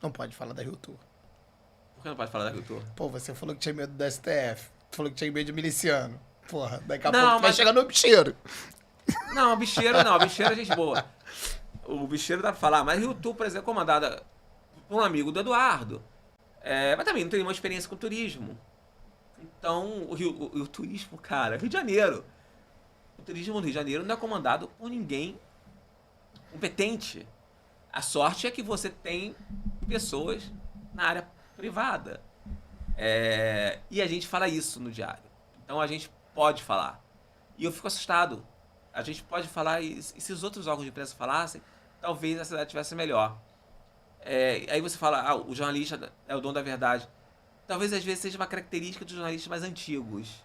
Não pode falar da Rio Tour. Por que não pode falar da Rio Tour? Pô, você falou que tinha medo do STF. Falou que tinha medo de miliciano. Porra, daqui a não, pouco tu vai chegar no bicheiro. Não, o bicheiro é gente boa. O bicheiro dá pra falar, mas Rio Tour, por exemplo, é comandada por um amigo do Eduardo. Mas também não tem nenhuma experiência com turismo. Então, o turismo, cara, Rio de Janeiro. O turismo no Rio de Janeiro não é comandado por ninguém competente. A sorte é que você tem pessoas na área privada. E a gente fala isso no diário. Então a gente pode falar. E eu fico assustado. A gente pode falar, e se os outros órgãos de imprensa falassem, talvez a cidade tivesse melhor. Aí você fala, o jornalista é o dono da verdade. Talvez às vezes seja uma característica dos jornalistas mais antigos.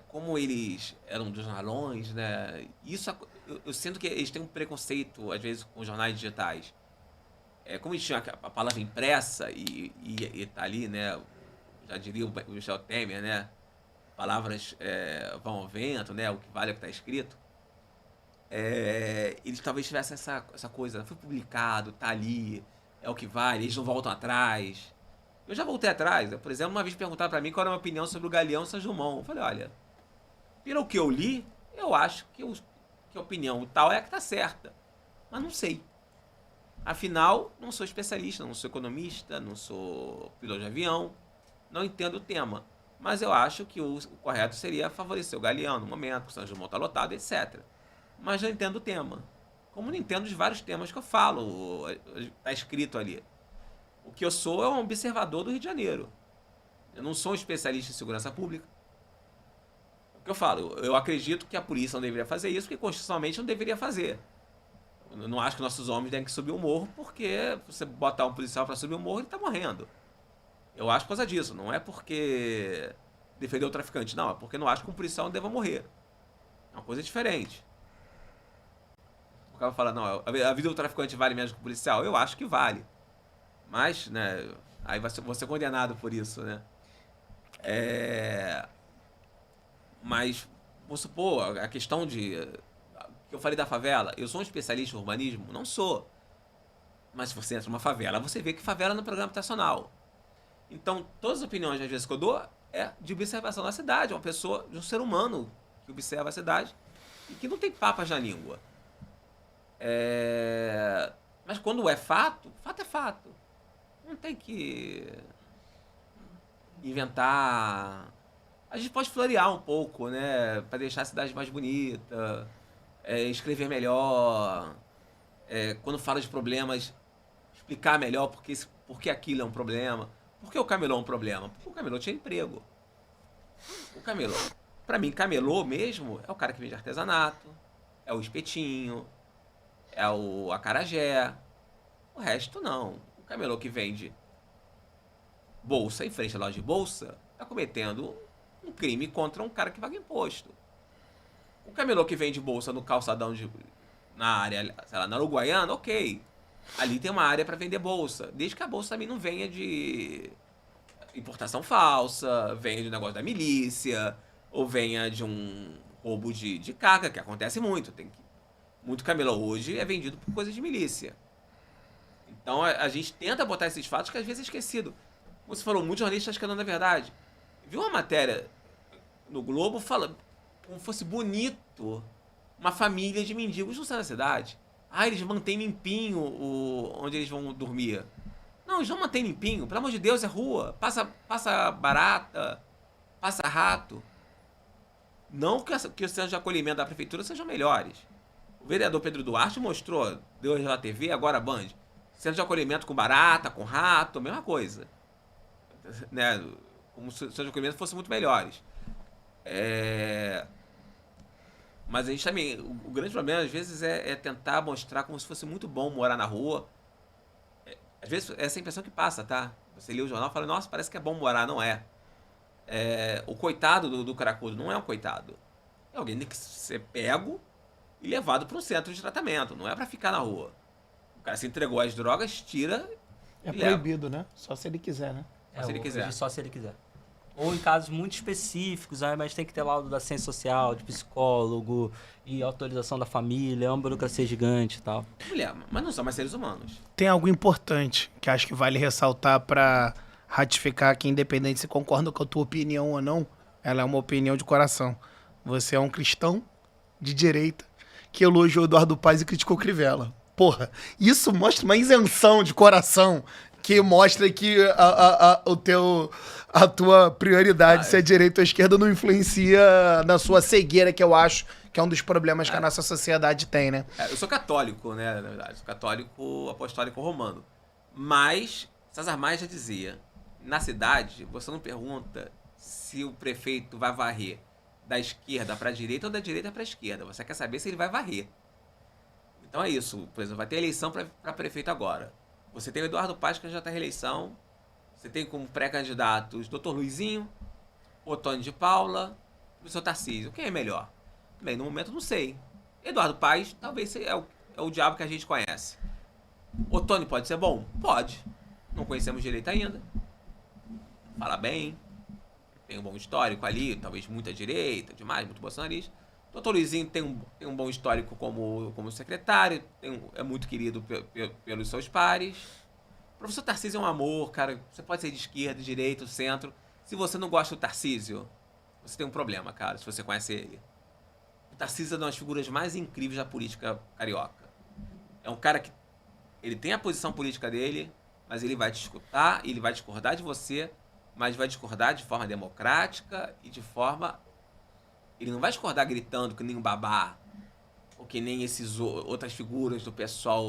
Como eles eram dos jornalões, né? Isso, eu sinto que eles têm um preconceito, às vezes, com jornais digitais. Como eles tinham a palavra impressa e tá ali, né? Já diria o Michel Temer, né? Palavras vão ao vento, né? O que vale é o que está escrito. Eles talvez tivessem essa coisa, foi publicado, tá ali, é o que vale, eles não voltam atrás. Eu já voltei atrás. Por exemplo, uma vez perguntaram para mim qual era a minha opinião sobre o Galeão São Gilmão. Eu falei, olha, pelo que eu li, eu acho que a opinião tal é a que tá certa. Mas não sei. Afinal, não sou especialista, não sou economista, não sou piloto de avião, não entendo o tema. Mas eu acho que o correto seria favorecer o Galeão no momento, que o São Gilmão está lotado, etc. Mas não entendo o tema. Como não entendo os vários temas que eu falo, está escrito ali. O que eu sou é um observador do Rio de Janeiro. Eu não sou um especialista em segurança pública. O que eu falo, eu acredito que a polícia não deveria fazer isso, porque constitucionalmente não deveria fazer. Eu não acho que nossos homens devem subir o morro, porque você botar um policial para subir o morro, ele está morrendo. Eu acho por causa disso, não é porque defender o traficante, não, é porque eu não acho que um policial não deva morrer. É uma coisa diferente. O cara fala, não, a vida do traficante vale menos que o policial? Eu acho que vale. Mas, né, aí vou ser condenado por isso, né? Mas, vamos supor, a questão que eu falei da favela, eu sou um especialista em urbanismo? Não sou. Mas se você entra numa favela, você vê que favela é no programa habitacional. Então, todas as opiniões, às vezes, que eu dou é de observação da cidade. É uma pessoa, de um ser humano que observa a cidade e que não tem papas na língua. Mas quando é fato é fato. Não tem que inventar. A gente pode florear um pouco, né? Para deixar a cidade mais bonita, escrever melhor. Quando fala de problemas, explicar melhor porque aquilo é um problema. Por que o camelô é um problema? Porque o camelô tinha emprego. O camelô. Pra mim, camelô mesmo é o cara que vende artesanato, é o espetinho, é o acarajé. O resto não. O camelô que vende bolsa em frente à loja de bolsa tá cometendo um crime contra um cara que paga imposto. O camelô que vende bolsa no calçadão na área, sei lá, na Uruguaiana, ok. Ali tem uma área para vender bolsa, desde que a bolsa também não venha de importação falsa, venha de um negócio da milícia, ou venha de um roubo de carga, que acontece muito. Muito camelô hoje é vendido por coisa de milícia. Então a gente tenta botar esses fatos que às vezes é esquecido. Como você falou, muitos jornalistas escandando a verdade. Viu uma matéria no Globo falando como fosse bonito uma família de mendigos no centro da cidade. Eles mantêm limpinho onde eles vão dormir. Não, eles não mantêm limpinho. Pelo amor de Deus, é rua. Passa barata, passa rato. Não que os centros de acolhimento da prefeitura sejam melhores. O vereador Pedro Duarte mostrou, deu na TV, agora a Band. Centro de acolhimento com barata, com rato, a mesma coisa. Né? Como se os centros de acolhimento fossem muito melhores. Mas a gente também, o grande problema às vezes é tentar mostrar como se fosse muito bom morar na rua. Às vezes é essa impressão que passa, tá? Você lê o jornal e fala, nossa, parece que é bom morar, não é. O coitado do cracudo não é um coitado. É alguém que tem que ser pego e levado para um centro de tratamento, não é para ficar na rua. O cara se entregou às drogas, tira e leva. Proibido, né? Só se ele quiser, né? Se ele quiser. Só se ele quiser. Ou em casos muito específicos, mas tem que ter laudo da ciência social, de psicólogo e autorização da família, é uma burocracia gigante e tal. Mulher, mas não são mais seres humanos. Tem algo importante que acho que vale ressaltar para ratificar que, independente se concorda com a tua opinião ou não, ela é uma opinião de coração. Você é um cristão de direita que elogiou Eduardo Paes e criticou Crivella. porra, isso mostra uma isenção de coração que mostra que a tua prioridade, se é direita ou esquerda, não influencia na sua cegueira, que eu acho que é um dos problemas que a nossa sociedade tem, né? Eu sou católico, né, na verdade. Sou católico apostólico romano. Mas, César Maia já dizia, na cidade, você não pergunta se o prefeito vai varrer da esquerda para a direita ou da direita para a esquerda. Você quer saber se ele vai varrer. Então é isso. Por exemplo, vai ter eleição para prefeito agora. Você tem o Eduardo Paes, que já está em reeleição. Você tem como pré-candidatos Dr. Luizinho, Ottoni de Paula e o seu Tarcísio. Quem é melhor? Bem, no momento não sei. Eduardo Paes talvez é o diabo que a gente conhece. Ottoni pode ser bom? Pode. Não conhecemos direito ainda. Fala bem. Tem um bom histórico ali, talvez muita direita, demais, muito bolsonarista. Dr. Luizinho tem um bom histórico como secretário, é muito querido pelos seus pares. O professor Tarcísio é um amor, cara. Você pode ser de esquerda, de direita, centro. Se você não gosta do Tarcísio, você tem um problema, cara, se você conhece ele. O Tarcísio é uma das figuras mais incríveis da política carioca. É um cara que ele tem a posição política dele, mas ele vai te escutar, ele vai discordar de você, mas vai discordar de forma democrática e de forma... Ele não vai discordar gritando que nem um babá, ou que nem esses outras figuras do pessoal,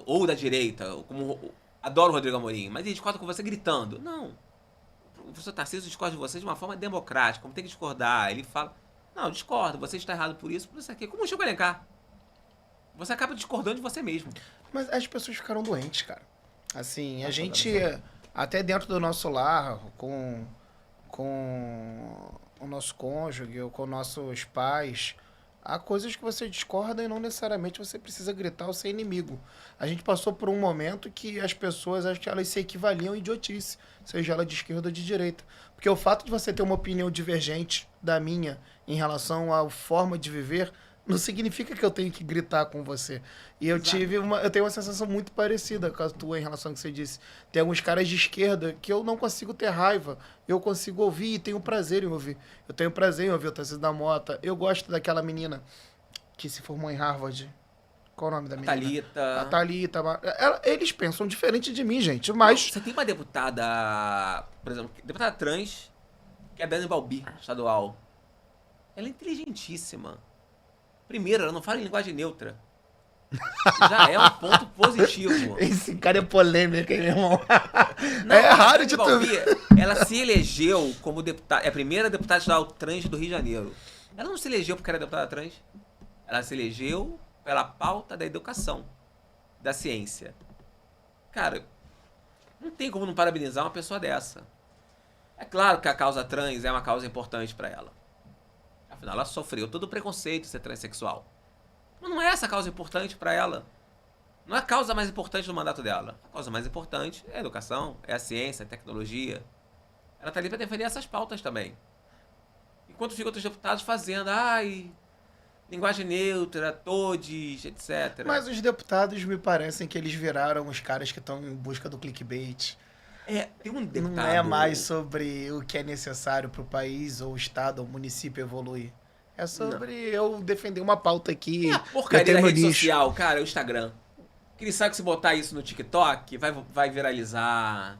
ou da direita, como adoro o Rodrigo Amorim, mas ele discorda com você gritando. Não. O professor Tarcísio discorda de você de uma forma democrática, como tem que discordar. Ele fala, não, discordo, você está errado por isso aqui. Como o Chico Alencar. Você acaba discordando de você mesmo. Mas as pessoas ficaram doentes, cara. Assim, a gente, até dentro do nosso lar, com o nosso cônjuge ou com nossos pais, há coisas que você discorda e não necessariamente você precisa gritar ou ser inimigo. A gente passou por um momento que as pessoas, acho que elas se equivaliam em idiotice, seja ela de esquerda ou de direita. Porque o fato de você ter uma opinião divergente da minha em relação à forma de viver não significa que eu tenho que gritar com você. E eu tenho uma sensação muito parecida com a tua em relação ao que você disse. Tem alguns caras de esquerda que eu não consigo ter raiva. Eu consigo ouvir e tenho prazer em ouvir. Eu tenho prazer em ouvir o Tarcísio da Mota. Eu gosto daquela menina que se formou em Harvard. Qual o nome da menina? A Thalita. Eles pensam diferente de mim, gente. Mas... Você tem uma deputada, por exemplo, deputada trans, que é a Dani Balbi, estadual. Ela é inteligentíssima. Primeiro, ela não fala em linguagem neutra. Já é um ponto positivo. Esse cara é polêmico, hein, meu irmão? Não, é raro de tu ver. Ela se elegeu como deputada. É a primeira deputada estadual trans do Rio de Janeiro. Ela não se elegeu porque era deputada trans. Ela se elegeu pela pauta da educação, da ciência. Cara, não tem como não parabenizar uma pessoa dessa. É claro que a causa trans é uma causa importante para ela. Afinal, ela sofreu todo o preconceito de ser transexual. Mas não é essa a causa importante para ela. Não é a causa mais importante do mandato dela. A causa mais importante é a educação, é a ciência, a tecnologia. Ela está ali para defender essas pautas também. Enquanto ficam outros deputados fazendo, linguagem neutra, todes, etc. Mas os deputados me parecem que eles viraram os caras que estão em busca do clickbait. Tem um deputado... Não é mais sobre o que é necessário para o país, ou o estado, ou o município evoluir. É sobre eu defender uma pauta aqui. É a porcaria da rede social, cara, é o Instagram. Que ele sabe que se botar isso no TikTok, vai viralizar.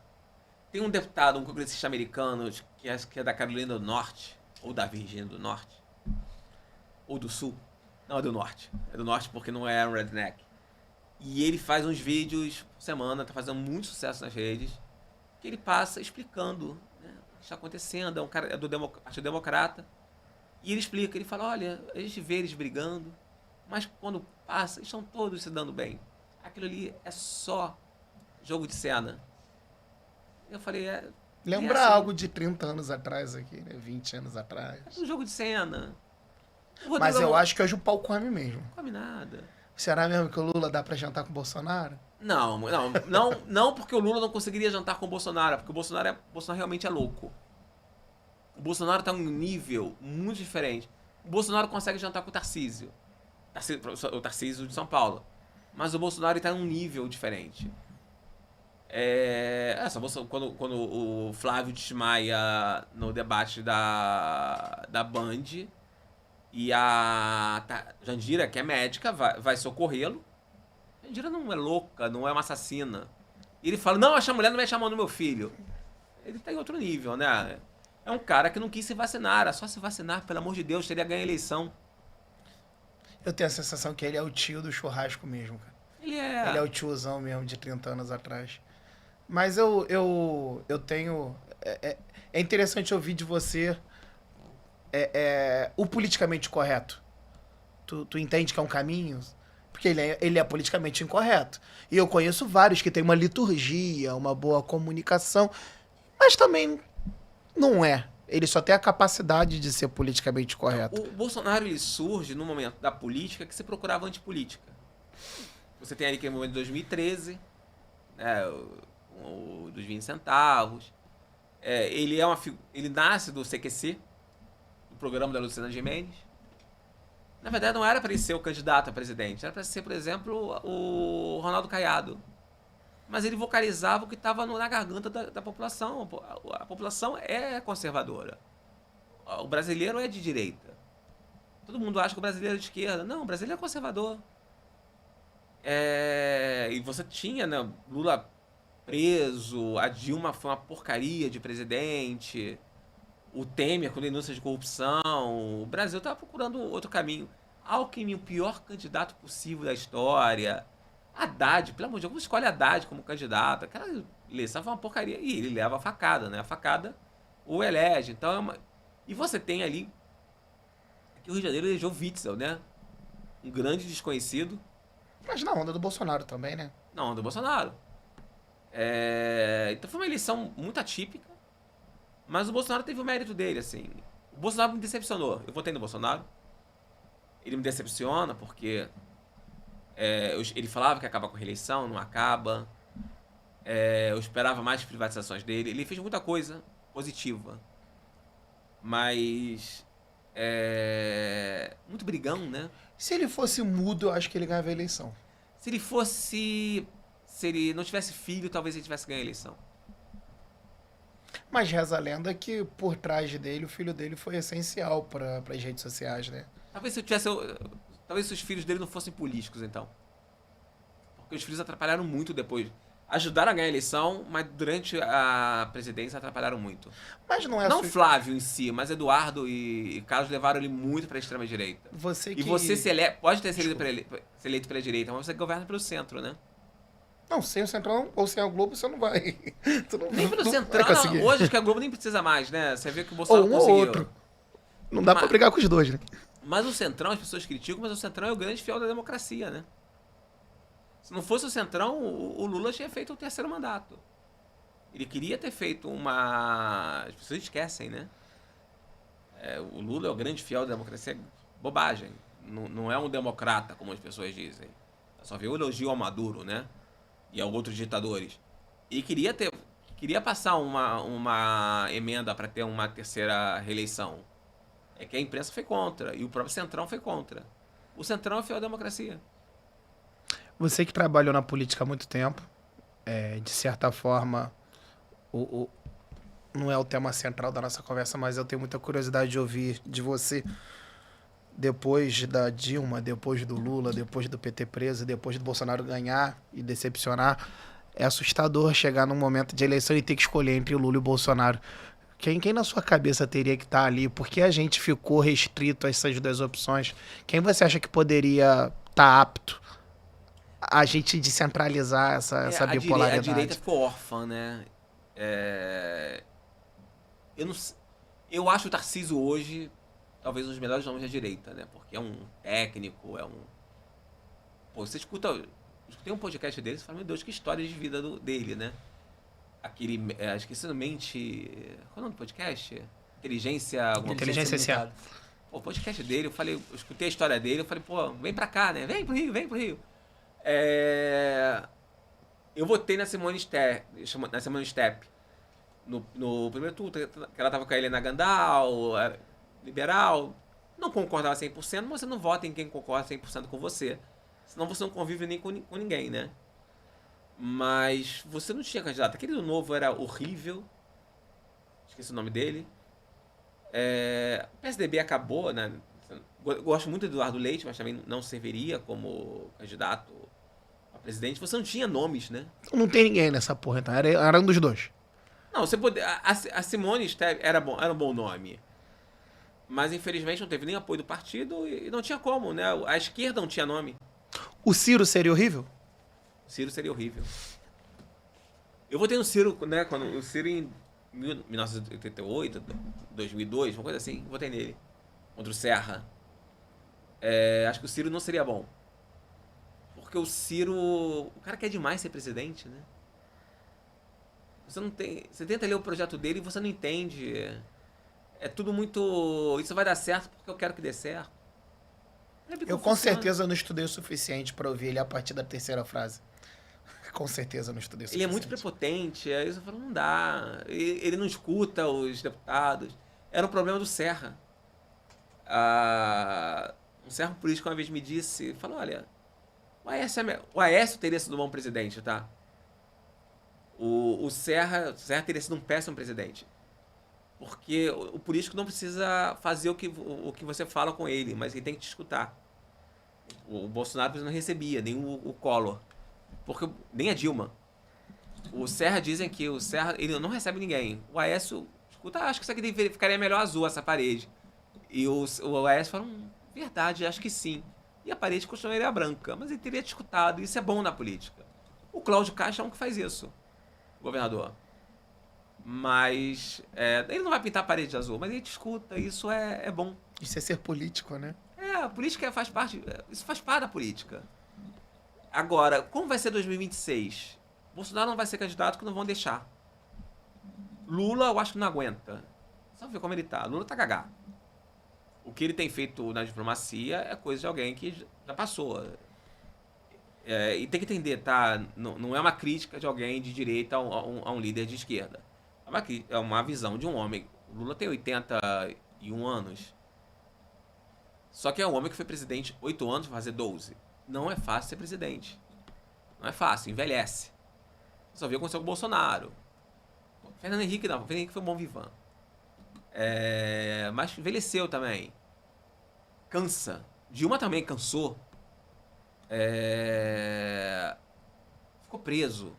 Tem um deputado, um congressista americano, que é da Carolina do Norte, ou da Virgínia do Norte, ou do Sul. Não, é do Norte. É do Norte porque não é um redneck. E ele faz uns vídeos por semana, tá fazendo muito sucesso nas redes, que ele passa explicando, né, o que está acontecendo. É um cara do Partido Democrata. E ele explica, ele fala, olha, a gente vê eles brigando, mas quando passa, eles estão todos se dando bem. Aquilo ali é só jogo de cena. Eu falei, lembra assim, algo de 30 anos atrás aqui, né? 20 anos atrás. É um jogo de cena. Mas eu acho que hoje o pau come mesmo. Não come nada. Será mesmo que o Lula dá pra jantar com o Bolsonaro? Não, porque o Lula não conseguiria jantar com o Bolsonaro, porque o Bolsonaro realmente é louco. O Bolsonaro está em um nível muito diferente. O Bolsonaro consegue jantar com o Tarcísio. O Tarcísio de São Paulo. Mas o Bolsonaro está em um nível diferente. Quando o Flávio desmaia no debate da Band, E a Jandira, que é médica, vai socorrê-lo. Jandira não é louca, não é uma assassina. E ele fala, não, essa mulher não mexe a mão no meu filho. Ele tá em outro nível, né? É um cara que não quis se vacinar, era só se vacinar, pelo amor de Deus, teria ganho a eleição. Eu tenho a sensação que ele é o tio do churrasco mesmo, cara. Ele é... Ele é o tiozão mesmo, de 30 anos atrás. Mas eu tenho... É interessante ouvir de você o politicamente correto. Tu entende que é um caminho? Porque ele é politicamente incorreto. E eu conheço vários que têm uma liturgia, uma boa comunicação, mas também não é. Ele só tem a capacidade de ser politicamente correto. O Bolsonaro, ele surge no momento da política que se procurava antipolítica. Você tem ali aquele momento de 2013, né, o dos 20 centavos. Ele nasce do CQC, do programa da Luciana Gimenez. Na verdade, não era para ele ser o candidato a presidente, era para ser, por exemplo, o Ronaldo Caiado. Mas ele vocalizava o que estava na garganta da população. A população é conservadora. O brasileiro é de direita. Todo mundo acha que o brasileiro é de esquerda. Não, o brasileiro é conservador. E você tinha, né, Lula preso, a Dilma foi uma porcaria de presidente, o Temer com denúncias de corrupção, o Brasil estava procurando outro caminho. Alckmin, o pior candidato possível da história. Haddad, pelo amor de Deus, como escolhe Haddad como candidato? Aquela eleição foi uma porcaria. E ele leva a facada, né? A facada o elege. Então E você tem ali que o Rio de Janeiro elegeu Witzel, né? Um grande desconhecido. Mas na onda do Bolsonaro também, né? Na onda do Bolsonaro. Então foi uma eleição muito atípica. Mas o Bolsonaro teve o mérito dele, assim. O Bolsonaro me decepcionou. Eu votei no Bolsonaro. Ele me decepciona porque ele falava que ia acabar com a reeleição, não acaba. Eu esperava mais privatizações dele. Ele fez muita coisa positiva. Mas... muito brigão, né? Se ele fosse mudo, eu acho que ele ganhava a eleição. Se ele não tivesse filho, talvez ele tivesse ganho a eleição. Mas reza a lenda que por trás dele, o filho dele foi essencial para as redes sociais, né? Talvez se os filhos dele não fossem políticos, então. Porque os filhos atrapalharam muito depois. Ajudaram a ganhar a eleição, mas durante a presidência atrapalharam muito. Mas não é Não Flávio em si, mas Eduardo e Carlos levaram ele muito para a extrema-direita. E você pode ter sido eleito pela direita, mas você governa pelo centro, né? Não, sem o Centrão ou sem a Globo, você não vai. Nem pelo Centrão. Não, hoje acho que a Globo nem precisa mais, né? Você vê que o Bolsonaro conseguiu. Ou outro. Não dá pra brigar com os dois, né? Mas o Centrão, as pessoas criticam, mas o Centrão é o grande fiel da democracia, né? Se não fosse o Centrão, o Lula tinha feito o terceiro mandato. Ele queria ter feito uma... As pessoas esquecem, né? O Lula é o grande fiel da democracia. Bobagem. Não é um democrata, como as pessoas dizem. Só vê o elogio ao Maduro, né? E a outros ditadores. E queria passar uma emenda para ter uma terceira reeleição. É que a imprensa foi contra. E o próprio Centrão foi contra. O Centrão é fiel à democracia. Você que trabalhou na política há muito tempo, de certa forma, não é o tema central da nossa conversa, mas eu tenho muita curiosidade de ouvir de você, depois da Dilma, depois do Lula, depois do PT preso, depois do Bolsonaro ganhar e decepcionar. É assustador chegar num momento de eleição e ter que escolher entre o Lula e o Bolsonaro. Quem na sua cabeça teria que estar ali? Por que a gente ficou restrito a essas duas opções? Quem você acha que poderia estar apto a gente descentralizar essa bipolaridade? A direita ficou órfã, né? Eu acho o Tarcísio hoje talvez um dos melhores nomes da direita, né? Porque é um técnico, Pô, você escutei um podcast dele e fala, meu Deus, que história de vida dele, né? Esqueci no mente... Qual é o nome do podcast? Inteligência S.A. Pô, o podcast dele, eu escutei a história dele, eu falei, pô, vem pra cá, né? Vem pro Rio. Eu votei na Simone Stepp, no primeiro turno, que ela tava com a Helena Gandal, liberal. Não concordava 100%, mas você não vota em quem concorda 100% com você. Senão você não convive nem com ninguém, né? Mas você não tinha candidato. Aquele do Novo era horrível. Esqueci o nome dele. O PSDB acabou, né? Gosto muito do Eduardo Leite, mas também não serviria como candidato a presidente. Você não tinha nomes, né? Não tem ninguém nessa porra, então. Era um dos dois. Não, você poder, a Simone era um bom nome. Mas infelizmente não teve nem apoio do partido e não tinha como, né? A esquerda não tinha nome. O Ciro seria horrível? O Ciro seria horrível. Eu votei no Ciro, né? Quando o Ciro em 1988, 2002, uma coisa assim, votei nele. Contra o Serra. Acho que o Ciro não seria bom. Porque o Ciro... O cara quer demais ser presidente, né? Você não tem... Você tenta ler o projeto dele e você não entende. É tudo muito... Isso vai dar certo porque eu quero que dê certo. Eu com certeza não estudei o suficiente pra ouvir ele a partir da terceira frase. Com certeza não estudei o Ele suficiente. é muito prepotente, aí eu falo, não dá. Ele não escuta os deputados. Era um problema do Serra. Um Serra político uma vez me disse, falou, olha, o Aécio teria sido um bom presidente, tá? O Serra teria sido um péssimo presidente. Porque o político não precisa fazer o que você fala com ele, mas ele tem que te escutar. O Bolsonaro não recebia, nem o Collor. Porque nem a Dilma. O Serra dizem que o Serra ele não recebe ninguém. O Aécio, escuta, acho que isso aqui ficaria melhor azul, essa parede. E o Aécio falou, verdade, acho que sim. E a parede continuaria branca, mas ele teria te escutado, isso é bom na política. O Cláudio Castro é um que faz isso, o governador. Mas ele não vai pintar a parede de azul, mas ele te escuta, isso é bom. Isso é ser político, né? A política faz parte, isso faz parte da política. Agora, como vai ser 2026? Bolsonaro não vai ser candidato que não vão deixar. Lula, eu acho que não aguenta. Só ver como ele tá. Lula tá gagá. O que ele tem feito na diplomacia é coisa de alguém que já passou. E tem que entender, tá? Não é uma crítica de alguém de direita a um líder de esquerda. É uma visão de um homem. O Lula tem 81 anos. Só que é um homem que foi presidente 8 anos, vai fazer 12. Não é fácil ser presidente. Não é fácil, envelhece. Só viu acontecer com o Bolsonaro. Fernando Henrique não, Fernando Henrique foi um bom vivan. Mas envelheceu também. Cansa. Dilma também cansou. Ficou preso.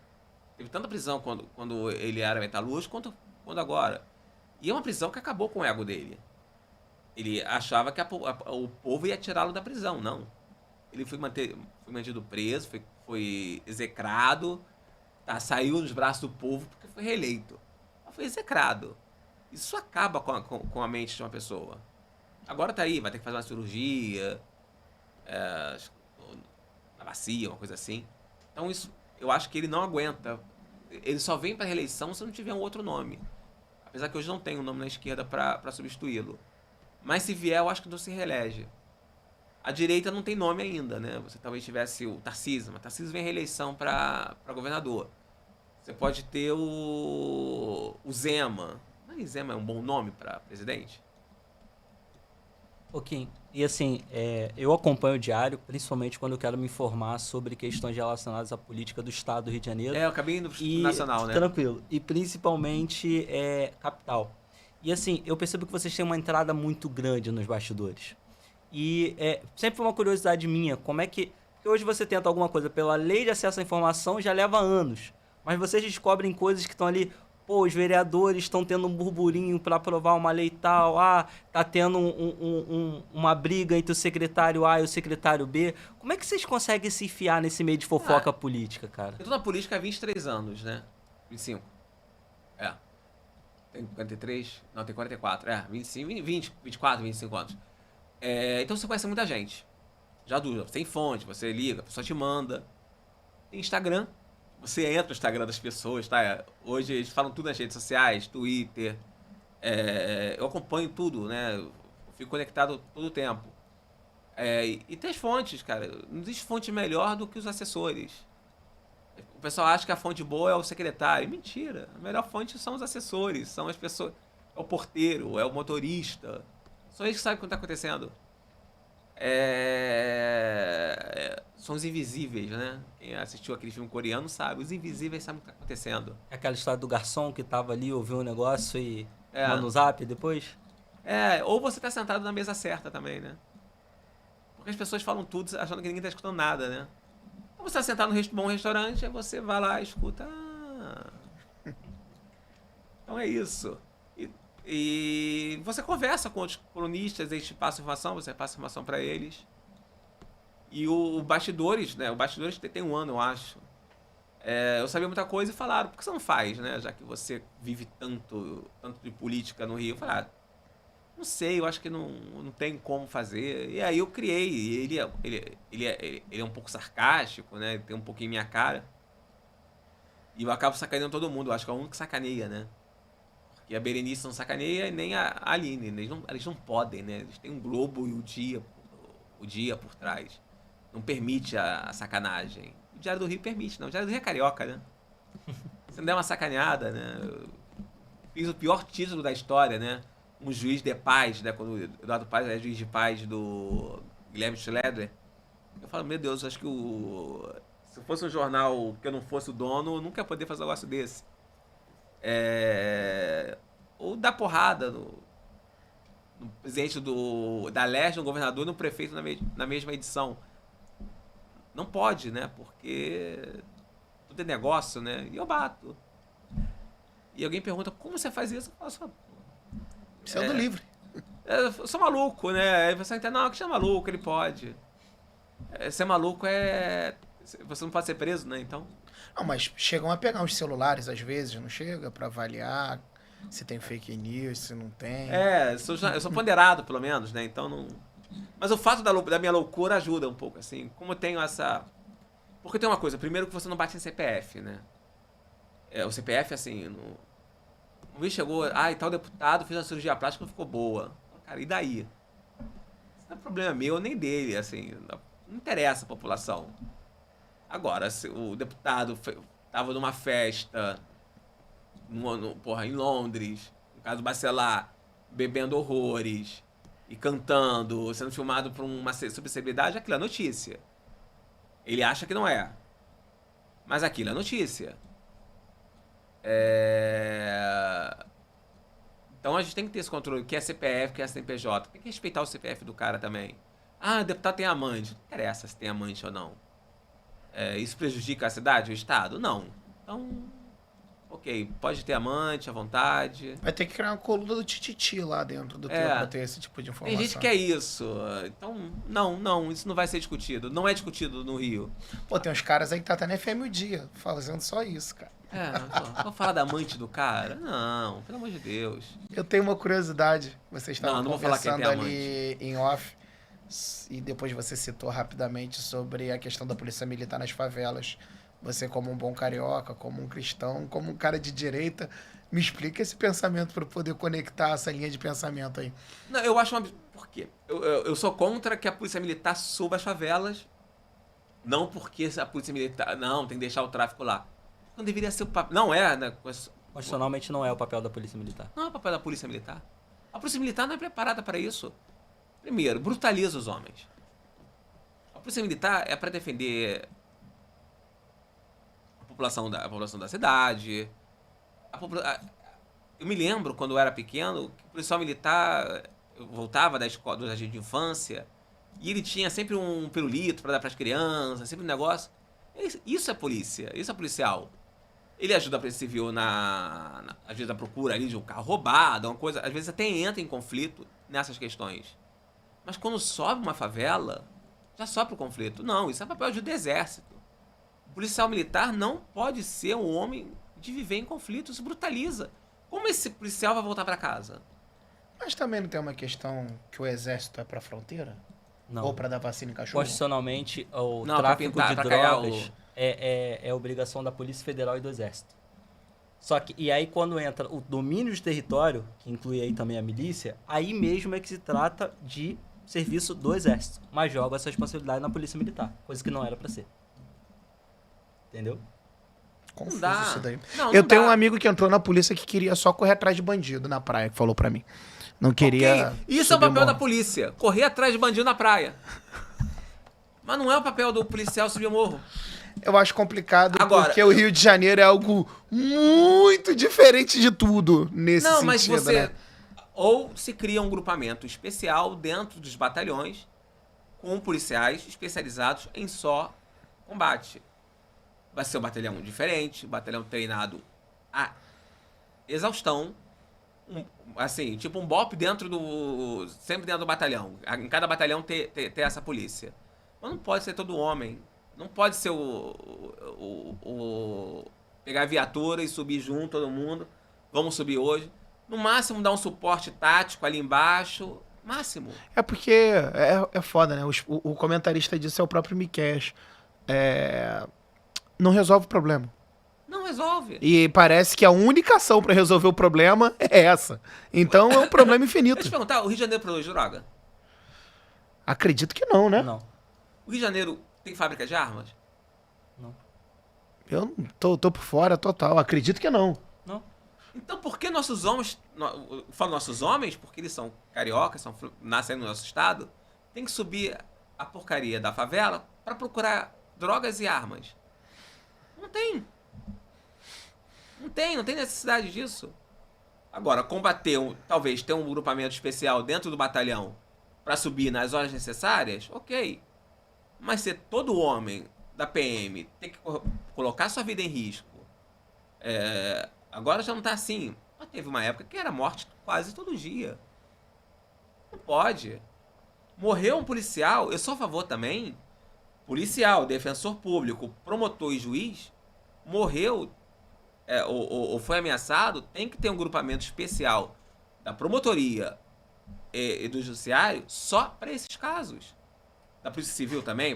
Teve tanta prisão quando ele era metalúrgico quanto agora. E é uma prisão que acabou com o ego dele. Ele achava que o povo ia tirá-lo da prisão. Não. Ele foi mantido preso, foi execrado, saiu nos braços do povo porque foi reeleito. Mas foi execrado. Isso acaba com a mente de uma pessoa. Agora tá aí, vai ter que fazer uma cirurgia, na bacia, uma coisa assim. Então isso, eu acho que ele não aguenta. Ele só vem para reeleição se não tiver um outro nome. Apesar que hoje não tem um nome na esquerda para substituí-lo. Mas se vier, eu acho que não se reelege. A direita não tem nome ainda, né? Você talvez tivesse o Tarcísio, mas Tarcísio vem reeleição para governador. Você pode ter o Zema. Mas Zema é um bom nome para presidente? Kim, e assim, eu acompanho o Diário, principalmente quando eu quero me informar sobre questões relacionadas à política do Estado do Rio de Janeiro. Eu acabei indo pro nacional, né? Tranquilo. E principalmente capital. E assim, eu percebo que vocês têm uma entrada muito grande nos bastidores. E sempre foi uma curiosidade minha, como é que... Porque hoje você tenta alguma coisa pela lei de acesso à informação, já leva anos. Mas vocês descobrem coisas que estão ali... Pô, os vereadores estão tendo um burburinho para aprovar uma lei tal. Tá tendo uma briga entre o secretário A e o secretário B. Como é que vocês conseguem se enfiar nesse meio de fofoca política, cara? Eu tô na política há 23 anos, né? 25. Tem 43? Não, tem 44. 24, 25 anos. Então você conhece muita gente. Já dura. Você tem fonte, você liga, a pessoa te manda. Tem Instagram. Você entra no Instagram das pessoas, tá? Hoje eles falam tudo nas redes sociais, Twitter. Eu acompanho tudo, né? Eu fico conectado todo o tempo. E tem as fontes, cara. Não existe fonte melhor do que os assessores. O pessoal acha que a fonte boa é o secretário. Mentira. A melhor fonte são os assessores, são as pessoas. É o porteiro, é o motorista. Só eles que sabem o que está acontecendo. São os invisíveis, né? Quem assistiu aquele filme coreano sabe. Os invisíveis sabem o que está acontecendo. É aquela história do garçom que tava ali, ouviu um negócio e manda no zap depois? Ou você tá sentado na mesa certa também, né? Porque as pessoas falam tudo achando que ninguém tá escutando nada, né? Então você tá sentado num bom restaurante, aí você vai lá e escuta. Então é isso. E você conversa com outros cronistas, eles te passam informação, você passa informação para eles. E o Bastidores, né? O Bastidores tem um ano, eu acho. Eu sabia muita coisa e falaram, por que você não faz, né? Já que você vive tanto de política no Rio. Eu falei, não sei, eu acho que não tem como fazer. E aí eu criei. E ele é um pouco sarcástico, né? Ele tem um pouquinho minha cara. E eu acabo sacaneando todo mundo, eu acho que é o único que sacaneia, né? E a Berenice não sacaneia e nem a Aline. Eles não podem, né? Eles têm um Globo e o dia por trás. Não permite a sacanagem. O Diário do Rio permite, não. O Diário do Rio é carioca, né? Se não der uma sacaneada, né? Eu fiz o pior título da história, né? Um juiz de paz, né? Quando o Eduardo Paes é juiz de paz do Guilherme Schledler. Eu falo, meu Deus, acho que se fosse um jornal que eu não fosse o dono, eu nunca ia poder fazer um negócio desse. Ou dar porrada no presidente da Leste, no governador e no prefeito na mesma edição. Não pode, né? Porque tudo é negócio, né? E eu bato. E alguém pergunta, como você faz isso? Eu falo, Sendo livre. Eu sou maluco, né? Aí você entende, não, que é maluco, ele pode. Ser maluco você não pode ser preso, né? Então... Não, mas chegam a pegar uns celulares às vezes, não chega? Pra avaliar se tem fake news, se não tem. Eu sou ponderado, pelo menos, né? Então não... Mas o fato da minha loucura ajuda um pouco, assim. Como eu tenho essa... Porque tem uma coisa, primeiro que você não bate em CPF, né? O CPF, assim... Um vez chegou, e tal deputado fez uma cirurgia plástica e não ficou boa. Cara, e daí? Isso não é problema meu, nem dele, assim. Não interessa a população. Agora, se o deputado estava numa festa em Londres, no caso do Bacelar, bebendo horrores e cantando, sendo filmado por uma subcelebridade, aquilo é notícia. Ele acha que não é. Mas aquilo é notícia. Então a gente tem que ter esse controle, que é CPF, que é CNPJ. Tem que respeitar o CPF do cara também. O deputado tem amante. Não interessa se tem amante ou não. Isso prejudica a cidade, o Estado? Não. Então, ok, pode ter amante à vontade. Vai ter que criar uma coluna do Tititi lá dentro do teu pra ter esse tipo de informação. Tem gente que é isso. Então, não, isso não vai ser discutido. Não é discutido no Rio. Pô, tem uns caras aí que tá até na FM o dia, fazendo só isso, cara. Vou falar da amante do cara? Não, pelo amor de Deus. Eu tenho uma curiosidade. Vocês estavam não vou falar quem conversando tem ali em off. E depois você citou rapidamente sobre a questão da polícia militar nas favelas. Você, como um bom carioca, como um cristão, como um cara de direita, me explica esse pensamento para poder conectar essa linha de pensamento aí. Não, eu acho por quê? Eu sou contra que a polícia militar suba as favelas. Não porque a polícia militar... Não, tem que deixar o tráfico lá. Não deveria ser o papel... Não é, né? Constitucionalmente não é o papel da polícia militar. Não é o papel da polícia militar. A polícia militar não é preparada para isso. Primeiro, brutaliza os homens. A polícia militar é para defender a população da cidade. Eu me lembro, quando eu era pequeno, que o policial militar voltava da escola, do jardim de infância, e ele tinha sempre um pirulito para dar para as crianças, sempre um negócio. Isso é polícia, isso é policial. Ele ajuda a Polícia Civil às vezes, na procura ali de um carro roubado, uma coisa, às vezes até entra em conflito nessas questões. Mas quando sobe uma favela, já sobe o conflito. Não, isso é papel do exército. O policial militar não pode ser um homem de viver em conflito, isso brutaliza. Como esse policial vai voltar para casa? Mas também não tem uma questão que o exército é pra fronteira? Não. Ou pra dar vacina em cachorro? Constitucionalmente, o Não, tráfico pra de pintar, pra drogas é obrigação da Polícia Federal e do Exército. Só que, e aí quando entra o domínio de território, que inclui aí também a milícia, aí mesmo é que se trata de serviço do Exército. Mas joga essa responsabilidade na Polícia Militar, coisa que não era pra ser. Entendeu? Confuso Não dá. isso daí. Não Eu tenho dá. um amigo que entrou na polícia que queria só correr atrás de bandido na praia, que falou pra mim. Não queria... Ok, isso é o subir papel da morro. polícia, correr atrás de bandido na praia. Mas não é o papel do policial subir o morro. Eu acho complicado Agora- porque o Rio de Janeiro é algo muito diferente de tudo nesse Não, sentido, mas você... né? Ou se cria um grupamento especial dentro dos batalhões com policiais especializados em só combate. Vai ser um batalhão diferente, um batalhão treinado a exaustão, assim, tipo um BOP sempre dentro do batalhão. Em cada batalhão ter essa polícia. Mas não pode ser todo homem. Não pode ser pegar a viatura e subir junto todo mundo. Vamos subir hoje. No máximo dar um suporte tático ali embaixo. Máximo. É porque é foda, né? O comentarista disso é o próprio Miqueias. Não resolve o problema. Não resolve. E parece que a única ação pra resolver o problema é essa. Então é um problema infinito. Deixa eu te perguntar, o Rio de Janeiro produz droga? Acredito que não, né? Não. O Rio de Janeiro tem fábrica de armas? Não. Eu tô por fora total. Acredito que não. Não. Então por que nossos homens, falo nossos homens, porque eles são cariocas, nascem no nosso estado, tem que subir a porcaria da favela pra procurar drogas e armas? Não tem. Não tem necessidade disso. Agora, talvez ter um grupamento especial dentro do batalhão pra subir nas horas necessárias, ok. Mas ser todo homem da PM ter que colocar sua vida em risco, agora já não tá assim. Mas teve uma época que era morte quase todo dia. Não pode. Morreu um policial, eu sou a favor também. Policial, defensor público, promotor e juiz, morreu ou foi ameaçado, tem que ter um grupamento especial da promotoria e do judiciário só para esses casos. Da Polícia Civil também,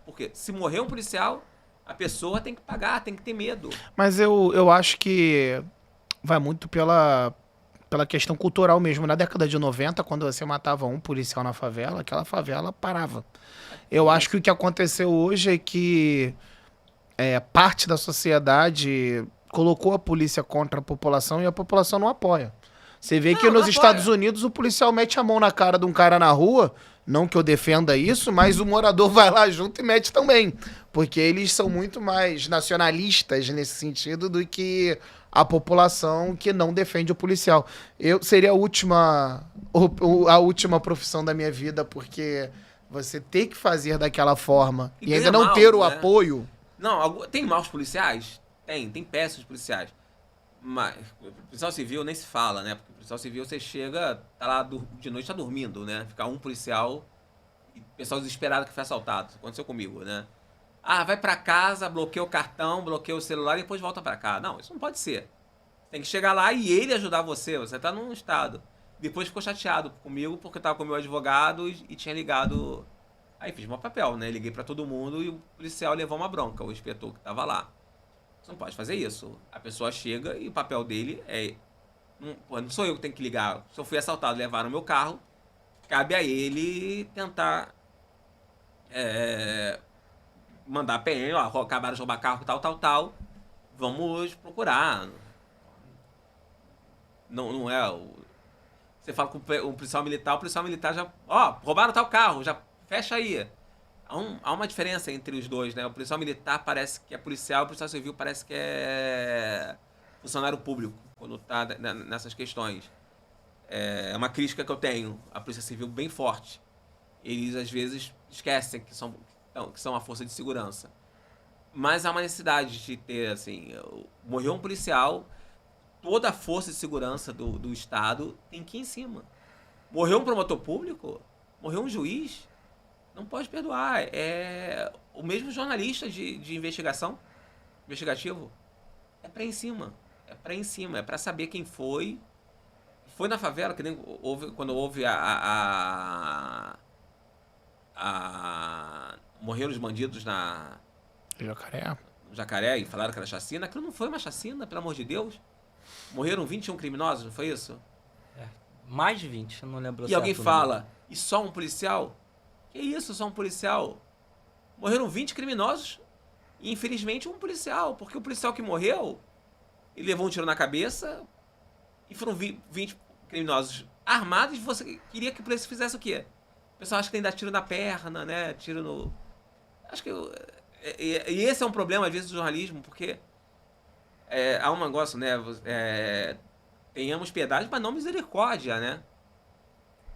porque se morrer um policial, a pessoa tem que pagar, tem que ter medo. Mas eu acho que vai muito pela questão cultural mesmo. Na década de 90, quando você matava um policial na favela, aquela favela parava. Eu acho que o que aconteceu hoje é que parte da sociedade colocou a polícia contra a população e a população não apoia. Você vê que nos Estados Unidos o policial mete a mão na cara de um cara na rua, não que eu defenda isso, mas o morador vai lá junto e mete também. Porque eles são muito mais nacionalistas nesse sentido do que a população que não defende o policial. Seria a última profissão da minha vida, porque você ter que fazer daquela forma e ainda não ter o apoio... Não, tem maus policiais? Tem péssimos policiais. Mas o policial civil nem se fala, né? Porque o policial civil você chega, tá lá de noite, tá dormindo, né? Ficar um policial e o pessoal desesperado que foi assaltado. Isso aconteceu comigo, né? Vai pra casa, bloqueia o cartão, bloqueia o celular e depois volta pra cá. Não, isso não pode ser. Tem que chegar lá e ele ajudar você. Você tá num estado. Depois ficou chateado comigo porque eu tava com o meu advogado e tinha ligado... Aí fiz meu papel, né? Liguei pra todo mundo e o policial levou uma bronca, o inspetor que tava lá. Você não pode fazer isso. A pessoa chega e o papel dele não sou eu que tenho que ligar. Se eu fui assaltado, levaram meu carro, cabe a ele tentar mandar PM, acabaram de roubar carro, tal. Vamos procurar. Não é... Você fala com o policial militar já... roubaram tal carro, já... Fecha aí. Há uma diferença entre os dois, né? O policial militar parece que é policial, o policial civil parece que é funcionário público, quando tá nessas questões. É uma crítica que eu tenho. A Polícia Civil bem forte. Eles, às vezes, esquecem que são a força de segurança. Mas há uma necessidade de ter, assim... Morreu um policial, toda a força de segurança do Estado tem que ir em cima. Morreu um promotor público, morreu um juiz... Não pode perdoar. O mesmo jornalista de investigativo, é pra ir em cima. É pra saber quem foi. Foi na favela, que nem quando houve morreram os bandidos na... Jacaré, e falaram que era chacina. Aquilo não foi uma chacina, pelo amor de Deus. Morreram 21 criminosos, não foi isso? Mais de 20, eu não lembro. E alguém fala, e só um policial? Que isso, só um policial? Morreram 20 criminosos e, infelizmente, um policial. Porque o policial que morreu, ele levou um tiro na cabeça e foram 20 criminosos armados e você queria que a polícia fizesse o quê? O pessoal acha que tem que dar tiro na perna, né? Tiro no... Acho que... E esse é um problema, às vezes, do jornalismo, porque há um negócio, né? Tenhamos piedade, mas não misericórdia, né?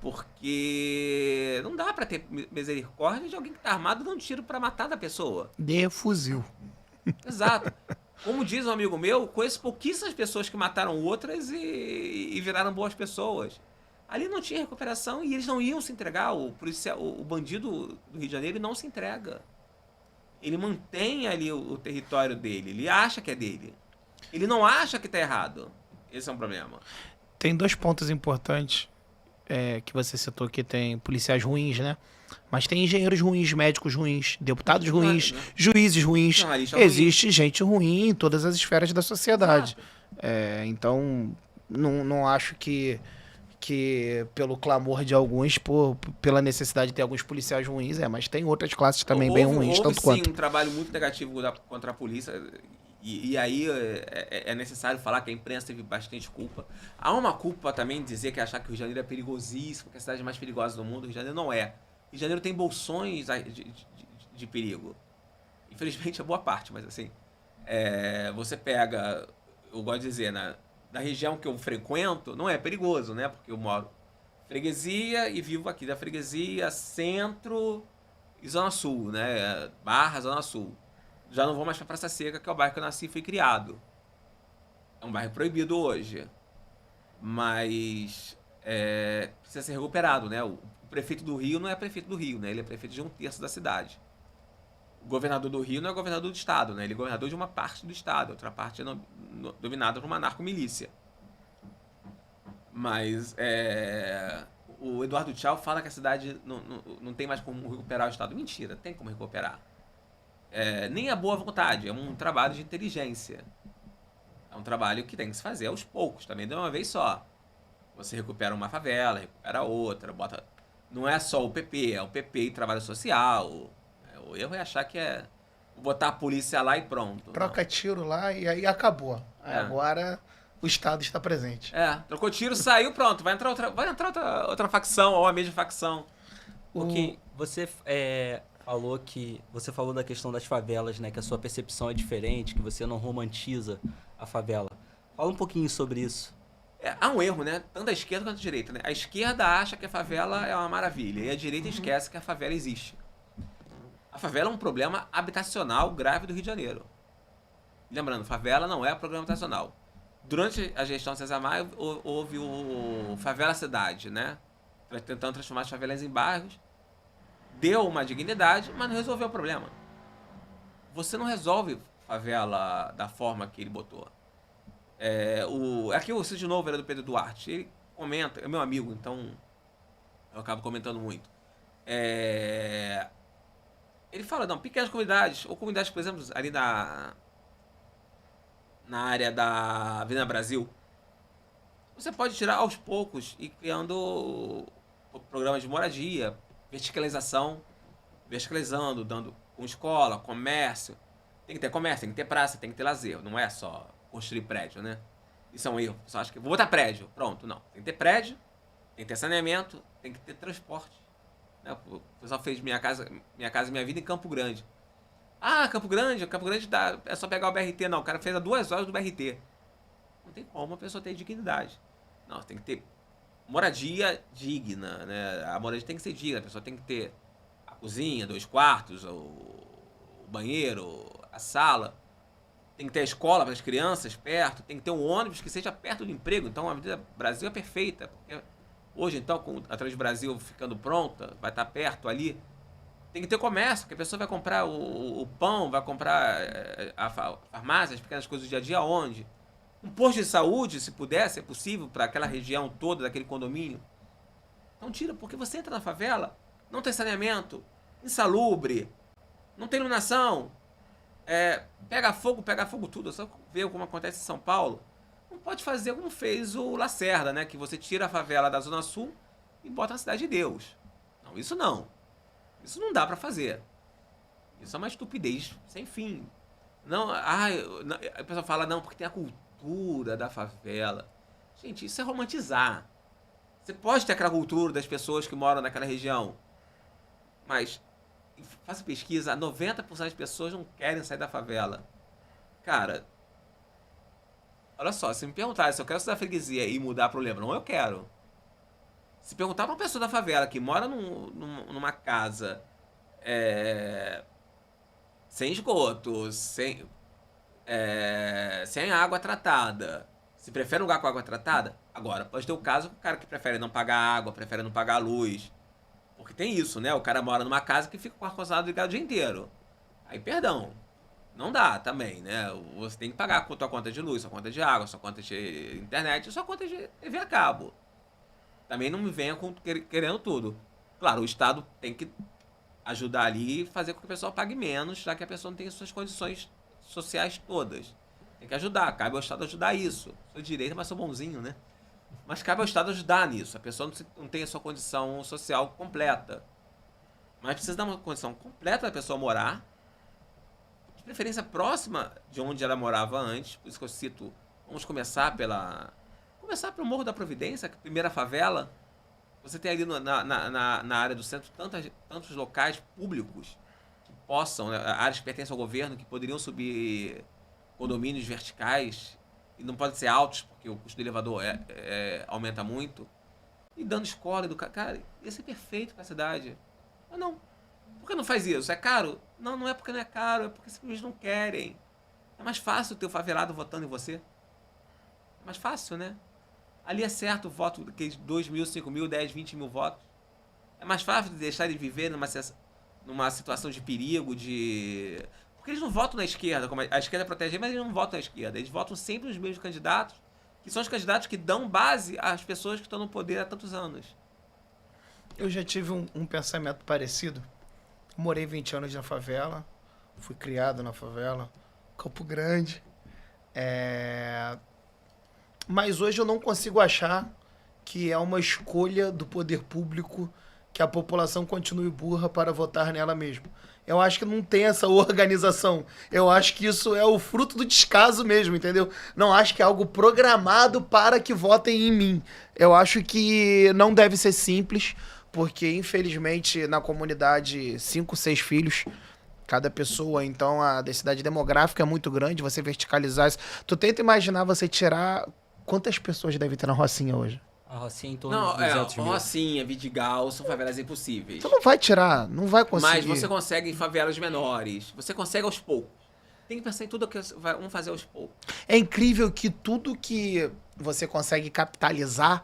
Porque não dá pra ter misericórdia de alguém que tá armado dando tiro pra matar da pessoa. De fuzil. Exato. Como diz um amigo meu, conheço pouquíssimas pessoas que mataram outras e viraram boas pessoas. Ali não tinha recuperação e eles não iam se entregar. O bandido do Rio de Janeiro não se entrega. Ele mantém ali o território dele. Ele acha que é dele. Ele não acha que tá errado. Esse é um problema. Tem 2 pontos importantes que você citou, que tem policiais ruins, né? Mas tem engenheiros ruins, médicos ruins, deputados ruins, juízes ruins. Jornalista Existe gente ruim em todas as esferas da sociedade. Então, não acho que pelo clamor de alguns, pela necessidade de ter alguns policiais ruins, mas tem outras classes também bem ruins, tanto quanto. Houve sim um trabalho muito negativo contra a polícia. E aí é necessário falar que a imprensa teve bastante culpa. Há uma culpa também de dizer que achar que o Rio de Janeiro é perigosíssimo, que é a cidade mais perigosa do mundo. O Rio de Janeiro não é. Rio de Janeiro tem bolsões de perigo. Infelizmente é boa parte, mas assim, você pega, eu gosto de dizer, na região que eu frequento, não é perigoso, né? Porque eu moro freguesia e vivo aqui da freguesia, centro e zona sul, né? Barra, zona sul. Já não vou mais pra Praça Seca, que é o bairro que eu nasci e fui criado. É um bairro proibido hoje. Mas precisa ser recuperado, né? O prefeito do Rio não é prefeito do Rio, né? Ele é prefeito de 1/3 da cidade. O governador do Rio não é governador do estado, né? Ele é governador de uma parte do estado. Outra parte é dominada por uma narcomilícia. Mas o Eduardo Tchau fala que a cidade não tem mais como recuperar o estado. Mentira, tem como recuperar. Nem a boa vontade, é um trabalho de inteligência. É um trabalho que tem que se fazer aos poucos, também de uma vez só. Você recupera uma favela, recupera outra, bota... Não é só o PP, é o PP e trabalho social. O erro é achar que botar a polícia lá e pronto. Troca tiro lá e aí acabou. Agora o Estado está presente. Trocou tiro, saiu, pronto. Vai entrar outra facção, ou a mesma facção. Ok, você falou da questão das favelas, né? Que a sua percepção é diferente, que você não romantiza a favela. Fala um pouquinho sobre isso. Há um erro, né? Tanto da esquerda quanto da direita, né? A esquerda acha que a favela é uma maravilha e a direita esquece que a favela existe. A favela é um problema habitacional grave do Rio de Janeiro. Lembrando, favela não é problema habitacional. Durante a gestão César Maia, houve o Favela Cidade, né? Tentando transformar as favelas em bairros. Deu uma dignidade, mas não resolveu o problema. Você não resolve favela da forma que ele botou. Aqui o Cid Novo era do Pedro Duarte. Ele comenta, é meu amigo, então eu acabo comentando muito. Ele fala, não, pequenas comunidades, ou comunidades, por exemplo, ali na área da Avenida Brasil, você pode tirar aos poucos e criando programas de moradia, verticalizando, dando com escola, comércio. Tem que ter comércio, tem que ter praça, tem que ter lazer. Não é só construir prédio, né? Isso é um erro. Só acho que vou botar prédio. Pronto, não. Tem que ter prédio, tem que ter saneamento, tem que ter transporte. O pessoal fez Minha Casa Minha Vida em Campo Grande. Campo Grande é só pegar o BRT. Não, o cara fez a 2 horas do BRT. Não tem como a pessoa ter dignidade. Não, tem que ter moradia digna, né? A moradia tem que ser digna. A pessoa tem que ter a cozinha, 2 quartos, o banheiro, a sala. Tem que ter a escola para as crianças perto. Tem que ter um ônibus que seja perto do emprego. Então a Avenida Brasil é perfeita. Porque hoje, então, com a Transbrasil ficando pronta, vai estar perto ali. Tem que ter comércio, que a pessoa vai comprar o pão, vai comprar a farmácia, as pequenas coisas do dia a dia, onde? Um posto de saúde, se puder, se é possível, para aquela região toda, daquele condomínio. Não tira, porque você entra na favela, não tem saneamento, insalubre, não tem iluminação, pega fogo tudo. Só ver como acontece em São Paulo. Não pode fazer como fez o Lacerda, né? Que você tira a favela da Zona Sul e bota na Cidade de Deus. Não, isso não. Isso não dá pra fazer. Isso é uma estupidez sem fim. Não, a pessoa fala, não, porque tem a cultura da favela. Gente, isso é romantizar. Você pode ter aquela cultura das pessoas que moram naquela região, mas faça pesquisa, 90% das pessoas não querem sair da favela. Cara, olha só, se me perguntar se eu quero sair da freguesia e mudar pro Leblon, eu quero. Se perguntar pra uma pessoa da favela que mora numa casa sem esgoto, sem água tratada, se prefere um lugar com água tratada, agora, pode ter o caso do cara que prefere não pagar água, prefere não pagar luz. Porque tem isso, né? O cara mora numa casa que fica com o ar-condicionado ligado o dia inteiro. Aí, perdão, não dá também, né? Você tem que pagar a tua conta de luz, sua conta de água, sua conta de internet, sua conta de TV a cabo. Também não me venha querendo tudo. Claro, o Estado tem que ajudar ali e fazer com que a pessoa pague menos, já que a pessoa não tem suas condições sociais todas. Tem que ajudar, cabe ao Estado ajudar isso. Sou de direita, mas sou bonzinho, né? Mas cabe ao Estado ajudar nisso. A pessoa não tem a sua condição social completa. Mas precisa dar uma condição completa da pessoa morar, de preferência próxima de onde ela morava antes. Por isso que eu cito, vamos começar pelo Morro da Providência, a primeira favela. Você tem ali na área do centro tantos locais públicos que possam, né, áreas que pertencem ao governo, que poderiam subir condomínios verticais, e não podem ser altos, porque o custo do elevador aumenta muito, e dando escola, cara, ia ser perfeito para a cidade. Mas não. Por que não faz isso? É caro? Não, não é porque não é caro, é porque simplesmente não querem. É mais fácil ter o favelado votando em você. É mais fácil, né? Ali é certo o voto de 2 mil, 5 mil, 10, 20 mil votos. É mais fácil de deixar de viver numa situação de perigo, Porque eles não votam na esquerda, como a esquerda protege, mas eles não votam na esquerda. Eles votam sempre nos mesmos candidatos, que são os candidatos que dão base às pessoas que estão no poder há tantos anos. Eu já tive um pensamento parecido. Morei 20 anos na favela, fui criado na favela, Campo Grande. Mas hoje eu não consigo achar que é uma escolha do poder público que a população continue burra para votar nela mesmo. Eu acho que não tem essa organização. Eu acho que isso é o fruto do descaso mesmo, entendeu? Não acho que é algo programado para que votem em mim. Eu acho que não deve ser simples, porque infelizmente na comunidade 5, 6 filhos cada pessoa, então a densidade demográfica é muito grande, você verticalizar isso. Tu tenta imaginar você tirar... Quantas pessoas deve ter na Rocinha hoje? A Rocinha em torno de 200 mil. Rocinha, Vidigal, são favelas impossíveis. Tu não vai tirar, não vai conseguir. Mas você consegue em favelas menores. Você consegue aos poucos. Tem que pensar em tudo que vamos fazer aos poucos. É incrível que tudo que você consegue capitalizar,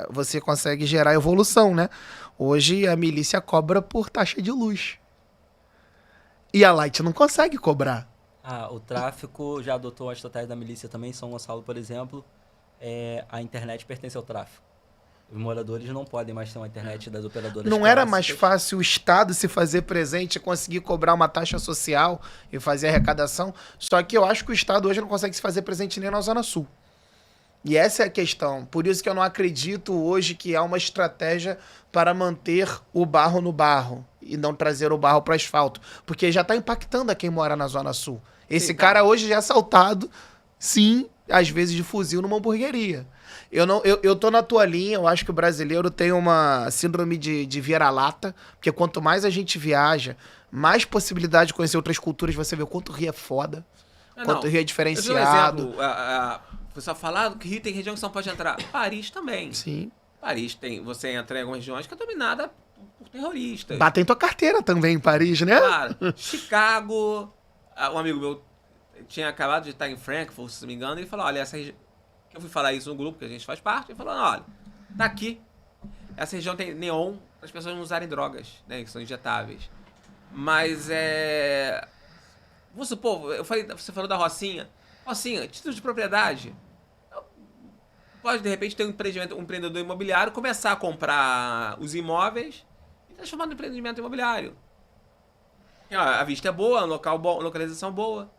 você consegue gerar evolução, né? Hoje a milícia cobra por taxa de luz. E a Light não consegue cobrar. O tráfico já adotou a estratégia da milícia também. São Gonçalo, por exemplo, a internet pertence ao tráfico. Os moradores não podem mais ter uma internet das operadoras. Não era mais fácil o Estado se fazer presente e conseguir cobrar uma taxa social e fazer arrecadação? Só que eu acho que o Estado hoje não consegue se fazer presente nem na Zona Sul. E essa é a questão. Por isso que eu não acredito hoje que há uma estratégia para manter o barro no barro e não trazer o barro para o asfalto. Porque já está impactando a quem mora na Zona Sul. Esse cara hoje já é assaltado, sim, às vezes de fuzil numa hamburgueria. Eu tô na tua linha, eu acho que o brasileiro tem uma síndrome de vira-lata, porque quanto mais a gente viaja, mais possibilidade de conhecer outras culturas, você vê o quanto o Rio é foda, quanto o Rio é diferenciado. Um exemplo, o pessoal fala que Rio tem região que você não pode entrar. Paris também. Sim. Paris você entra em algumas regiões que é dominada por terroristas. Batem tua carteira também em Paris, né? Claro. Chicago, um amigo meu tinha acabado de estar em Frankfurt, se não me engano, e ele falou, olha, essa região... Eu fui falar isso no grupo que a gente faz parte, ele falou, olha, tá aqui, essa região tem neon para as pessoas não usarem drogas, né, que são injetáveis. Mas vamos supor, você falou da Rocinha. Rocinha, título de propriedade. Pode, de repente, ter um empreendedor imobiliário, começar a comprar os imóveis e transformar no empreendimento imobiliário. A vista é boa, local bom, localização boa.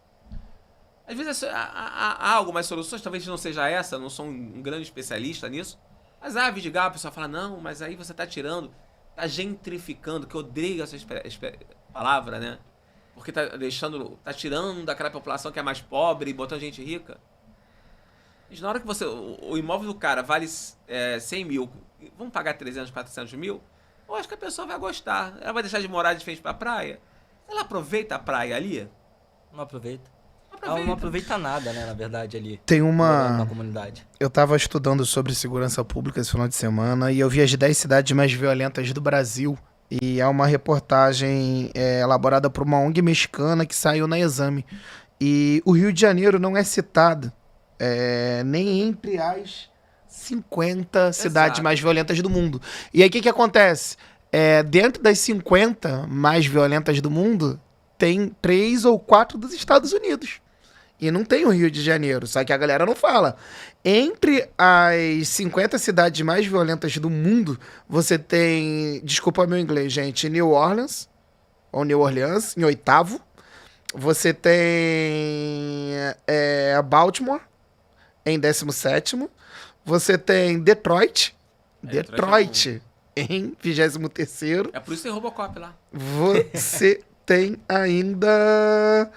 Às vezes há algumas soluções, talvez não seja essa, não sou um grande especialista nisso, mas Vidigal, a pessoa fala, não, mas aí você está tirando, está gentrificando, que eu odeio essa palavra, né? Porque tá tirando daquela população que é mais pobre e botando gente rica. Mas na hora que o imóvel do cara vale 100 mil, vamos pagar 300, 400 mil, eu acho que a pessoa vai gostar. Ela vai deixar de morar de frente pra praia. Ela aproveita a praia ali? Não aproveita. aproveita. Ela não aproveita nada, né, na verdade, ali. Tem morando na uma... comunidade. Eu tava estudando sobre segurança pública esse final de semana e eu vi as 10 cidades mais violentas do Brasil. E é uma reportagem elaborada por uma ONG mexicana que saiu na Exame. E o Rio de Janeiro não é citado nem entre as 50 cidades Exato. mais violentas do mundo. E aí o que acontece? Dentro das 50 mais violentas do mundo, tem 3 ou 4 dos Estados Unidos. E não tem o Rio de Janeiro, só que a galera não fala. Entre as 50 cidades mais violentas do mundo, você tem, desculpa meu inglês, gente, New Orleans, ou New Orleans, em 8º. Você tem Baltimore, em 17º. Você tem Detroit, Detroit em 23º. É por isso que tem Robocop lá. Você tem ainda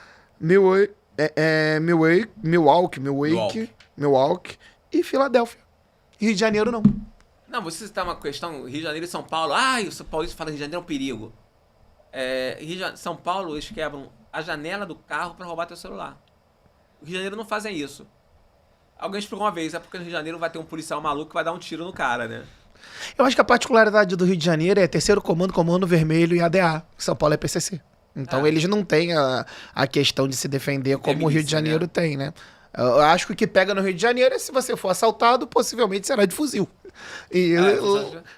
Milwaukee e Filadélfia. Rio de Janeiro não. Não, você está uma questão, Rio de Janeiro e São Paulo. O São Paulista fala que Rio de Janeiro é um perigo. São Paulo, eles quebram a janela do carro para roubar teu celular. O Rio de Janeiro não fazem isso. Alguém explicou uma vez, porque no Rio de Janeiro vai ter um policial maluco que vai dar um tiro no cara, né? Eu acho que a particularidade do Rio de Janeiro é terceiro comando, comando vermelho e ADA. São Paulo é PCC. Então eles não têm a questão de se defender como o Rio de Janeiro tem, né? Eu acho que o que pega no Rio de Janeiro é se você for assaltado, possivelmente será de fuzil. E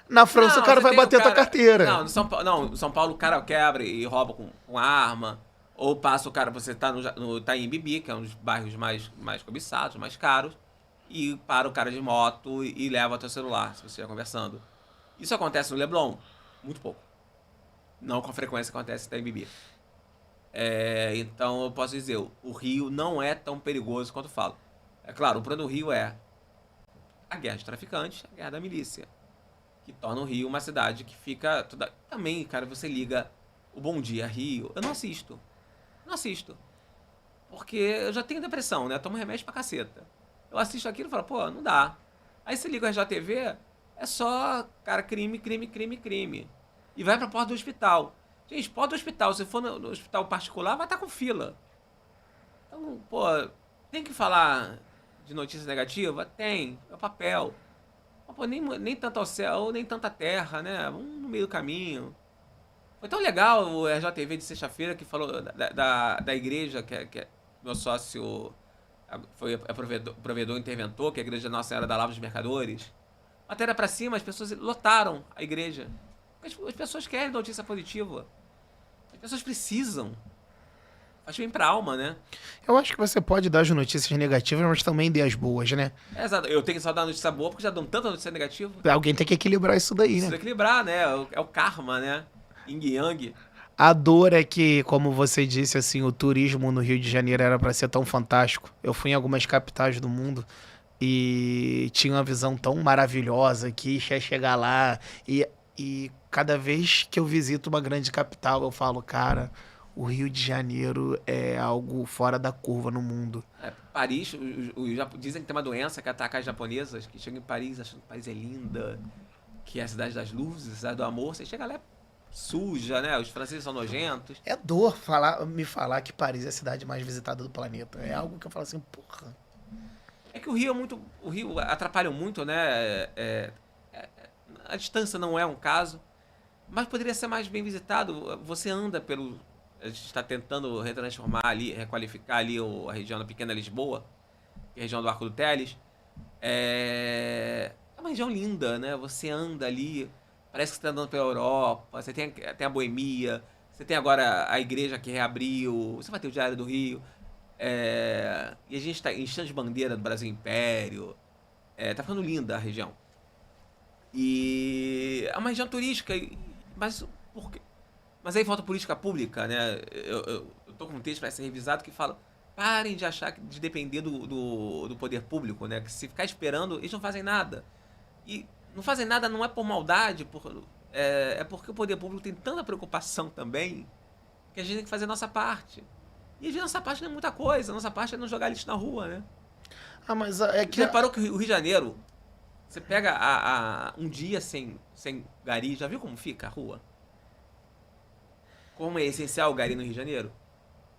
na França o cara vai bater a tua carteira. Não, no São Paulo o cara quebra e rouba com arma. Ou passa o cara, você tá no Itaim Bibi, que é um dos bairros mais cobiçados, mais caros, e para o cara de moto e leva teu celular, se você estiver conversando. Isso acontece no Leblon? Muito pouco. Não com a frequência que acontece no Itaim Bibi. Então eu posso dizer, o Rio não é tão perigoso quanto falo. É claro, o problema do Rio é a guerra de traficantes, a guerra da milícia, que torna o Rio uma cidade que fica... Também, cara, você liga o Bom Dia Rio, eu não assisto. Não assisto. Porque eu já tenho depressão, né? Tomo remédio pra caceta. Eu assisto aquilo e falo, pô, não dá. Aí você liga o RJTV, é só, cara, crime. E vai pra porta do hospital. Gente, porta do hospital, se for no hospital particular, vai estar com fila. Então, pô, tem que falar de notícia negativa? Tem, é o papel. Mas, pô, nem tanto ao céu, nem tanta terra, né? Vamos no meio do caminho. Foi tão legal o RJTV de sexta-feira que falou da igreja, que é meu sócio, foi provedor interventor, que é a igreja Nossa Senhora da Lavra dos Mercadores. Matéria pra cima, as pessoas lotaram a igreja. As pessoas querem notícia positiva. As pessoas precisam. Faz bem pra alma, né? Eu acho que você pode dar as notícias negativas, mas também dê as boas, né? Exato. Eu tenho que só dar notícia boa, porque já dão tanta notícia negativa. Alguém tem que equilibrar isso daí, Precisa né? equilibrar, né? É o karma, né? Yin Yang. A dor é que, como você disse, assim, o turismo no Rio de Janeiro era pra ser tão fantástico. Eu fui em algumas capitais do mundo e tinha uma visão tão maravilhosa que ia chegar lá e cada vez que eu visito uma grande capital, eu falo, cara, o Rio de Janeiro é algo fora da curva no mundo. Paris, dizem que tem uma doença que ataca as japonesas, que chegam em Paris achando que Paris é linda, que é a cidade das luzes, a cidade do amor. Você chega lá, é suja, né? Os franceses são nojentos. É dor me falar que Paris é a cidade mais visitada do planeta. É algo que eu falo assim, porra. É que o Rio atrapalha muito, né? A distância não é um caso, mas poderia ser mais bem visitado. Você anda pelo... A gente está tentando retransformar ali, requalificar ali a região da Pequena Lisboa, que é a região do Arco do Teles. É uma região linda, né? Você anda ali, parece que você está andando pela Europa, você tem a Boemia, você tem agora a igreja que reabriu, você vai ter o Diário do Rio, e a gente está enchendo de bandeira do Brasil Império. Tá ficando linda a região. E é uma região turística, mas por quê? Mas aí falta política pública, né? Eu tô com um texto para ser revisado que fala: parem de achar de depender do poder público, né? Que se ficar esperando, eles não fazem nada. E não fazem nada não é por maldade, é porque o poder público tem tanta preocupação também que a gente tem que fazer a nossa parte. E às vezes a nossa parte não é muita coisa, a nossa parte é não jogar lixo na rua, né? Ah, mas é que... Você reparou que o Rio de Janeiro, você pega um dia sem gari, já viu como fica a rua? Como é essencial o gari no Rio de Janeiro?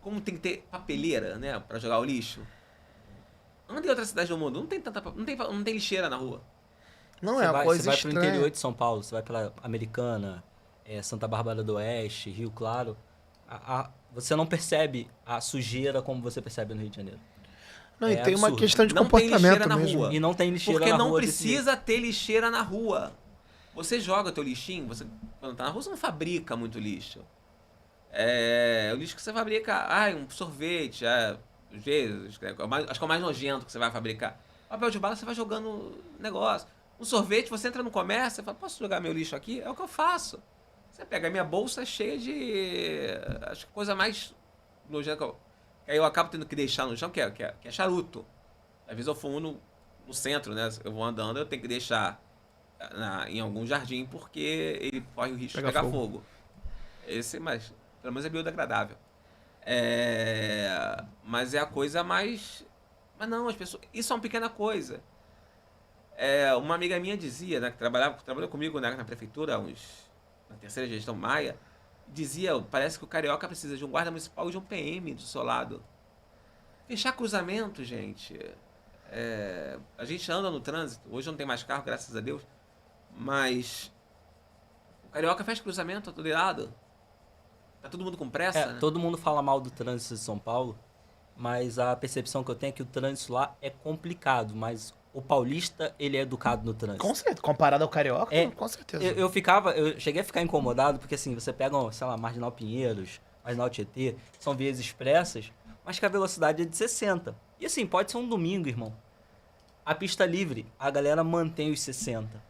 como tem que ter papeleira, né, pra jogar o lixo. Anda em outra cidade do mundo, não tem lixeira na rua. Não, é uma coisa Você vai estranha. pro interior de São Paulo, você vai pela Americana, Santa Bárbara do Oeste, Rio Claro. Você não percebe a sujeira como você percebe no Rio de Janeiro. Não, e tem uma absurdo. questão de Não tem lixeira comportamento na mesmo. rua. E não tem lixeira Porque na não rua desse jeito. precisa ter lixeira na rua. Você joga teu lixinho, quando tá na rua, você não fabrica muito lixo. O lixo que você fabrica, um sorvete, às vezes, acho que é o mais nojento que você vai fabricar. Papel de bala, você vai jogando negócio. Um sorvete, você entra no comércio, você fala, posso jogar meu lixo aqui? É o que eu faço. Você pega a minha bolsa cheia de... Acho que coisa mais nojenta que aí eu acabo tendo que deixar no chão, que é charuto. Às vezes eu fumo no centro, né? Eu vou andando, eu tenho que deixar em algum jardim, porque ele corre o risco de pegar fogo. Mas pelo menos é biodegradável. Mas é a coisa mais... Mas não, as pessoas... Isso é uma pequena coisa. Uma amiga minha dizia, né, que trabalhou comigo, né, na prefeitura, na terceira gestão Maia, dizia, parece que o carioca precisa de um guarda municipal e de um PM do seu lado. Fechar cruzamento, gente. A gente anda no trânsito, hoje não tem mais carro, graças a Deus, mas o carioca fecha cruzamento a todo lado. Tá todo mundo com pressa, né? Todo mundo fala mal do trânsito de São Paulo, mas a percepção que eu tenho é que o trânsito lá é complicado, mas o paulista, ele é educado no trânsito. Com certeza. Comparado ao carioca, com certeza. Eu cheguei a ficar incomodado, porque assim, você pega, sei lá, Marginal Pinheiros, Marginal Tietê, são vias expressas, mas que a velocidade é de 60. E assim, pode ser um domingo, irmão. A pista livre, a galera mantém os 60.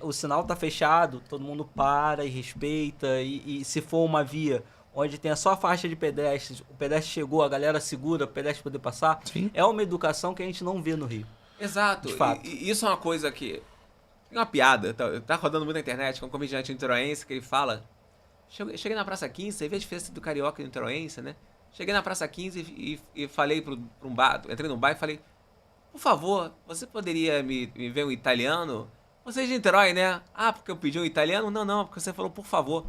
O sinal tá fechado, todo mundo para e respeita, e se for uma via onde tem só a faixa de pedestres, o pedestre chegou, a galera segura, o pedestre poder passar, Sim. É uma educação que a gente não vê no Rio. Exato. De fato. E isso é uma coisa que... Tem uma piada, tá rodando muito na internet, com um comediante niteroense que ele fala... Cheguei na Praça 15, você vê a diferença do carioca e do niteroense, né? Cheguei na Praça 15 e falei pra um bar, entrei num bar e falei... Por favor, você poderia me ver um italiano? Você é de Niterói, né? Porque eu pedi um italiano? Não, porque você falou por favor.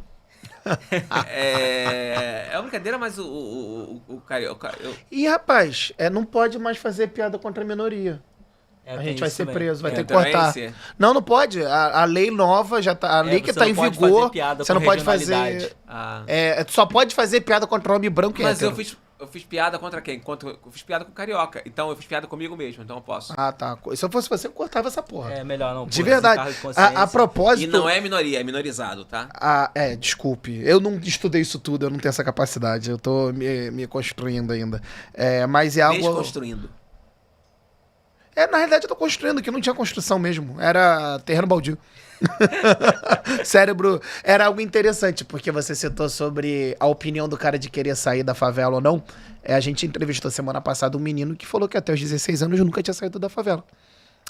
É uma brincadeira, mas o carioca... E, rapaz, não pode mais fazer piada contra a minoria. A gente vai ser preso, vai ter que cortar. Não pode. A lei nova já tá. A lei que tá em vigor. Você não pode fazer. Só pode fazer piada contra o homem branco e hétero. Mas eu fiz piada contra quem? Eu fiz piada com carioca. Então eu fiz piada comigo mesmo, então eu posso. Tá. Se eu fosse você, eu cortava essa porra. Melhor não. De verdade. A propósito. E não é minoria, é minorizado, tá? Desculpe. Eu não estudei isso tudo, eu não tenho essa capacidade. Eu tô me construindo ainda. Mas é algo. Desconstruindo. Na realidade eu tô construindo, que não tinha construção mesmo. Era terreno baldio. Cérebro. Era algo interessante, porque você citou sobre a opinião do cara de querer sair da favela ou não. A gente entrevistou semana passada um menino que falou que até os 16 anos nunca tinha saído da favela.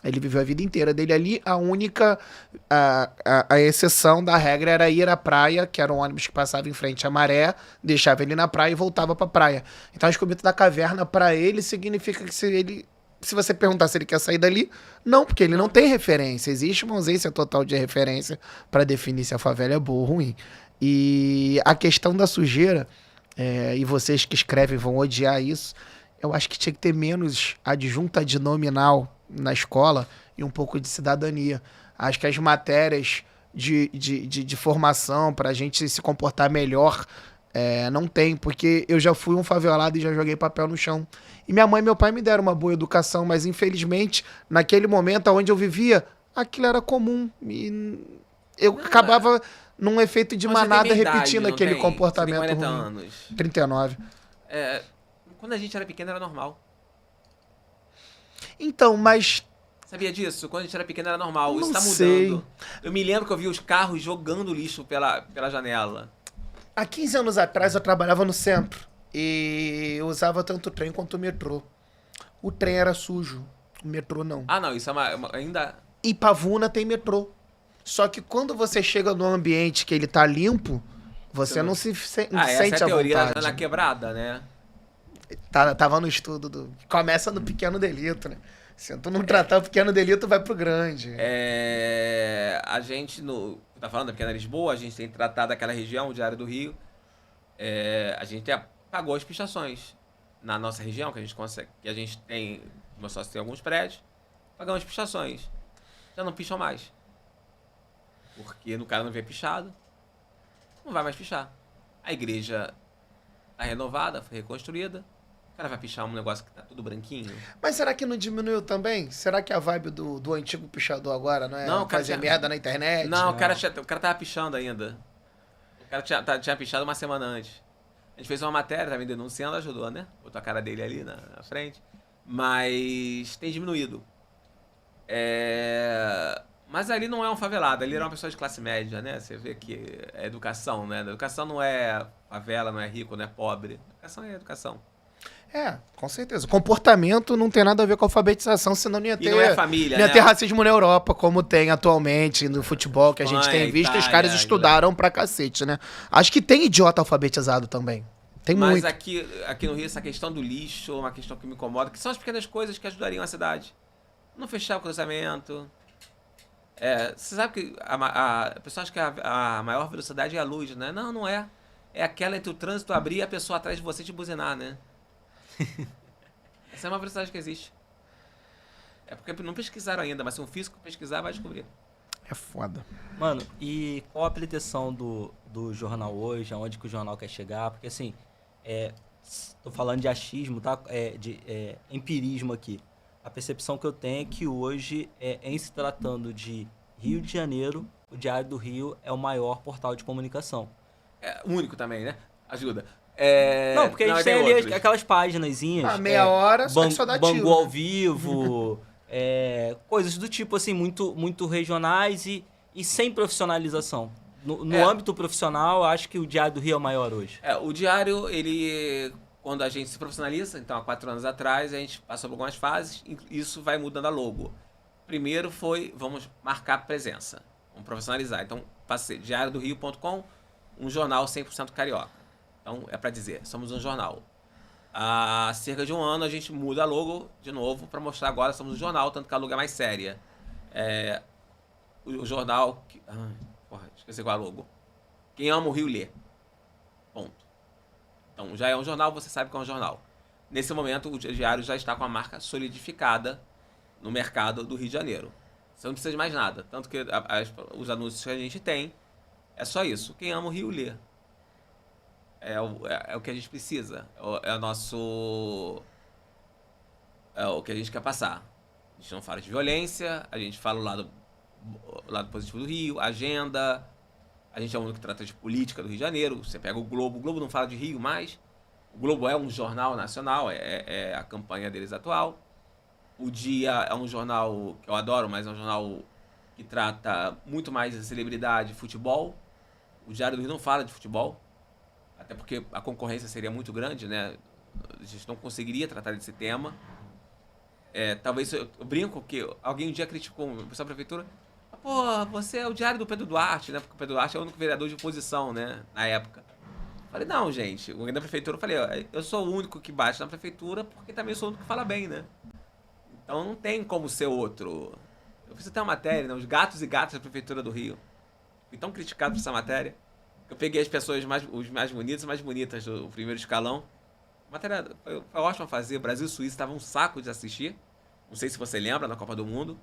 Ele viveu a vida inteira dele ali. A única a exceção da regra era ir à praia, que era um ônibus que passava em frente à maré, deixava ele na praia e voltava pra praia. Então, acho que o mito da caverna pra ele significa que se você perguntar se ele quer sair dali, não, porque ele não tem referência. Existe uma ausência total de referência para definir se a favela é boa ou ruim. E a questão da sujeira, e vocês que escrevem vão odiar isso, eu acho que tinha que ter menos adjunta de nominal na escola e um pouco de cidadania. Acho que as matérias de formação para a gente se comportar melhor não tem, porque eu já fui um favelado e já joguei papel no chão. E minha mãe e meu pai me deram uma boa educação, mas infelizmente, naquele momento onde eu vivia, aquilo era comum. E eu acabava num efeito de manada repetindo aquele comportamento ruim. 40 anos. 39. Quando a gente era pequeno era normal. Então, mas... Sabia disso? Quando a gente era pequeno era normal. Isso tá mudando. Sei. Eu me lembro que eu vi os carros jogando lixo pela janela. Há 15 anos atrás eu trabalhava no centro e eu usava tanto o trem quanto o metrô. O trem era sujo, o metrô não. Não, isso ainda... E Pavuna tem metrô. Só que quando você chega num ambiente que ele tá limpo, você não se sente essa é a teoria vontade. na quebrada, né? Tava no estudo começa no pequeno delito, né? Se tu não tratar o pequeno delito, vai pro grande. A gente, tá falando da pequena Lisboa, a gente tem tratado aquela região de área do Rio. A gente tem pagou as pichações. Na nossa região, que a gente consegue, que a gente tem, meu sócio tem alguns prédios, pagamos pichações. Já não picham mais. Porque no cara não vê pichado, não vai mais pichar. A igreja tá renovada, foi reconstruída. O cara vai pichar um negócio que tá tudo branquinho. Mas será que não diminuiu também? Será que a vibe do antigo pichador agora não é Não, o cara fazer tinha- merda na internet? Não, o cara tava pichando ainda. O cara tinha pichado uma semana antes. A gente fez uma matéria, tá me denunciando, ajudou, né? Botou a cara dele ali na frente. Mas tem diminuído. Mas ali não é um favelado, ali era uma pessoa de classe média, né? Você vê que é educação, né? Educação não é favela, não é rico, não é pobre. Educação é educação. É, com certeza. Comportamento não tem nada a ver com alfabetização, senão não ia ter, não é família, não ia né? ter racismo na Europa, como tem atualmente no futebol, que a gente Espanha, tem visto, e os Itália, caras estudaram pra cacete, né? Acho que tem idiota alfabetizado também. Tem Mas muito. aqui no Rio, essa questão do lixo é uma questão que me incomoda, que são as pequenas coisas que ajudariam a cidade. Não fechar o cruzamento. Você sabe que a pessoa acha que a maior velocidade é a luz, né? Não, não é. É aquela entre o trânsito abrir e a pessoa atrás de você te buzinar, né? Essa é uma velocidade que existe. É porque não pesquisaram ainda, mas se um físico pesquisar, vai descobrir. É foda. Mano, e qual a pretensão do jornal hoje? Aonde que o jornal quer chegar? Porque assim, tô falando de achismo, tá? De empirismo aqui. A percepção que eu tenho é que hoje, em se tratando de Rio de Janeiro, o Diário do Rio é o maior portal de comunicação. É único também, né? Ajuda. Não, porque a gente tem ali outros. aquelas páginazinhas. Meia hora, só que só dá tiro, Bangu né? ao vivo, coisas do tipo assim, muito regionais e sem profissionalização. No âmbito profissional, eu acho que o Diário do Rio é o maior hoje. O diário, ele... Quando a gente se profissionaliza, então há 4 anos atrás, a gente passou por algumas fases, e isso vai mudando a logo. Primeiro foi, vamos marcar presença, vamos profissionalizar. Então, passei diariodorio.com, um jornal 100% carioca. Então, é para dizer, somos um jornal. Há cerca de um ano, a gente muda a logo de novo para mostrar agora somos um jornal, tanto que a logo é mais séria. O jornal... esqueci qual é a logo. Quem ama o Rio lê. Ponto. Então, já é um jornal, você sabe que é um jornal. Nesse momento, o diário já está com a marca solidificada no mercado do Rio de Janeiro. Você não precisa de mais nada. Tanto que os anúncios que a gente tem, é só isso. Quem ama o Rio, lê. É o que a gente precisa. É o nosso... É o que a gente quer passar. A gente não fala de violência, a gente fala o lado positivo do Rio, agenda... A gente é o único que trata de política do Rio de Janeiro. Você pega o Globo não fala de Rio mais. O Globo é um jornal nacional, é a campanha deles atual. O Dia é um jornal que eu adoro, mas é um jornal que trata muito mais de celebridade, futebol. O Diário do Rio não fala de futebol, até porque a concorrência seria muito grande, né? A gente não conseguiria tratar desse tema. Talvez eu brinco que alguém um dia criticou o pessoal da prefeitura. Pô, você é o Diário do Pedro Duarte, né? Porque o Pedro Duarte é o único vereador de oposição, né? Na época. Falei, não, gente. O da prefeitura, eu falei, eu sou o único que bate na prefeitura porque também sou o único que fala bem, né? Então não tem como ser outro. Eu fiz até uma matéria, né? Os gatos e gatas da prefeitura do Rio. Fui tão criticado por essa matéria. Eu peguei as pessoas os mais bonitos e mais bonitas do primeiro escalão. A matéria foi ótima fazer. Brasil e Suíça estava um saco de assistir. Não sei se você lembra, na Copa do Mundo.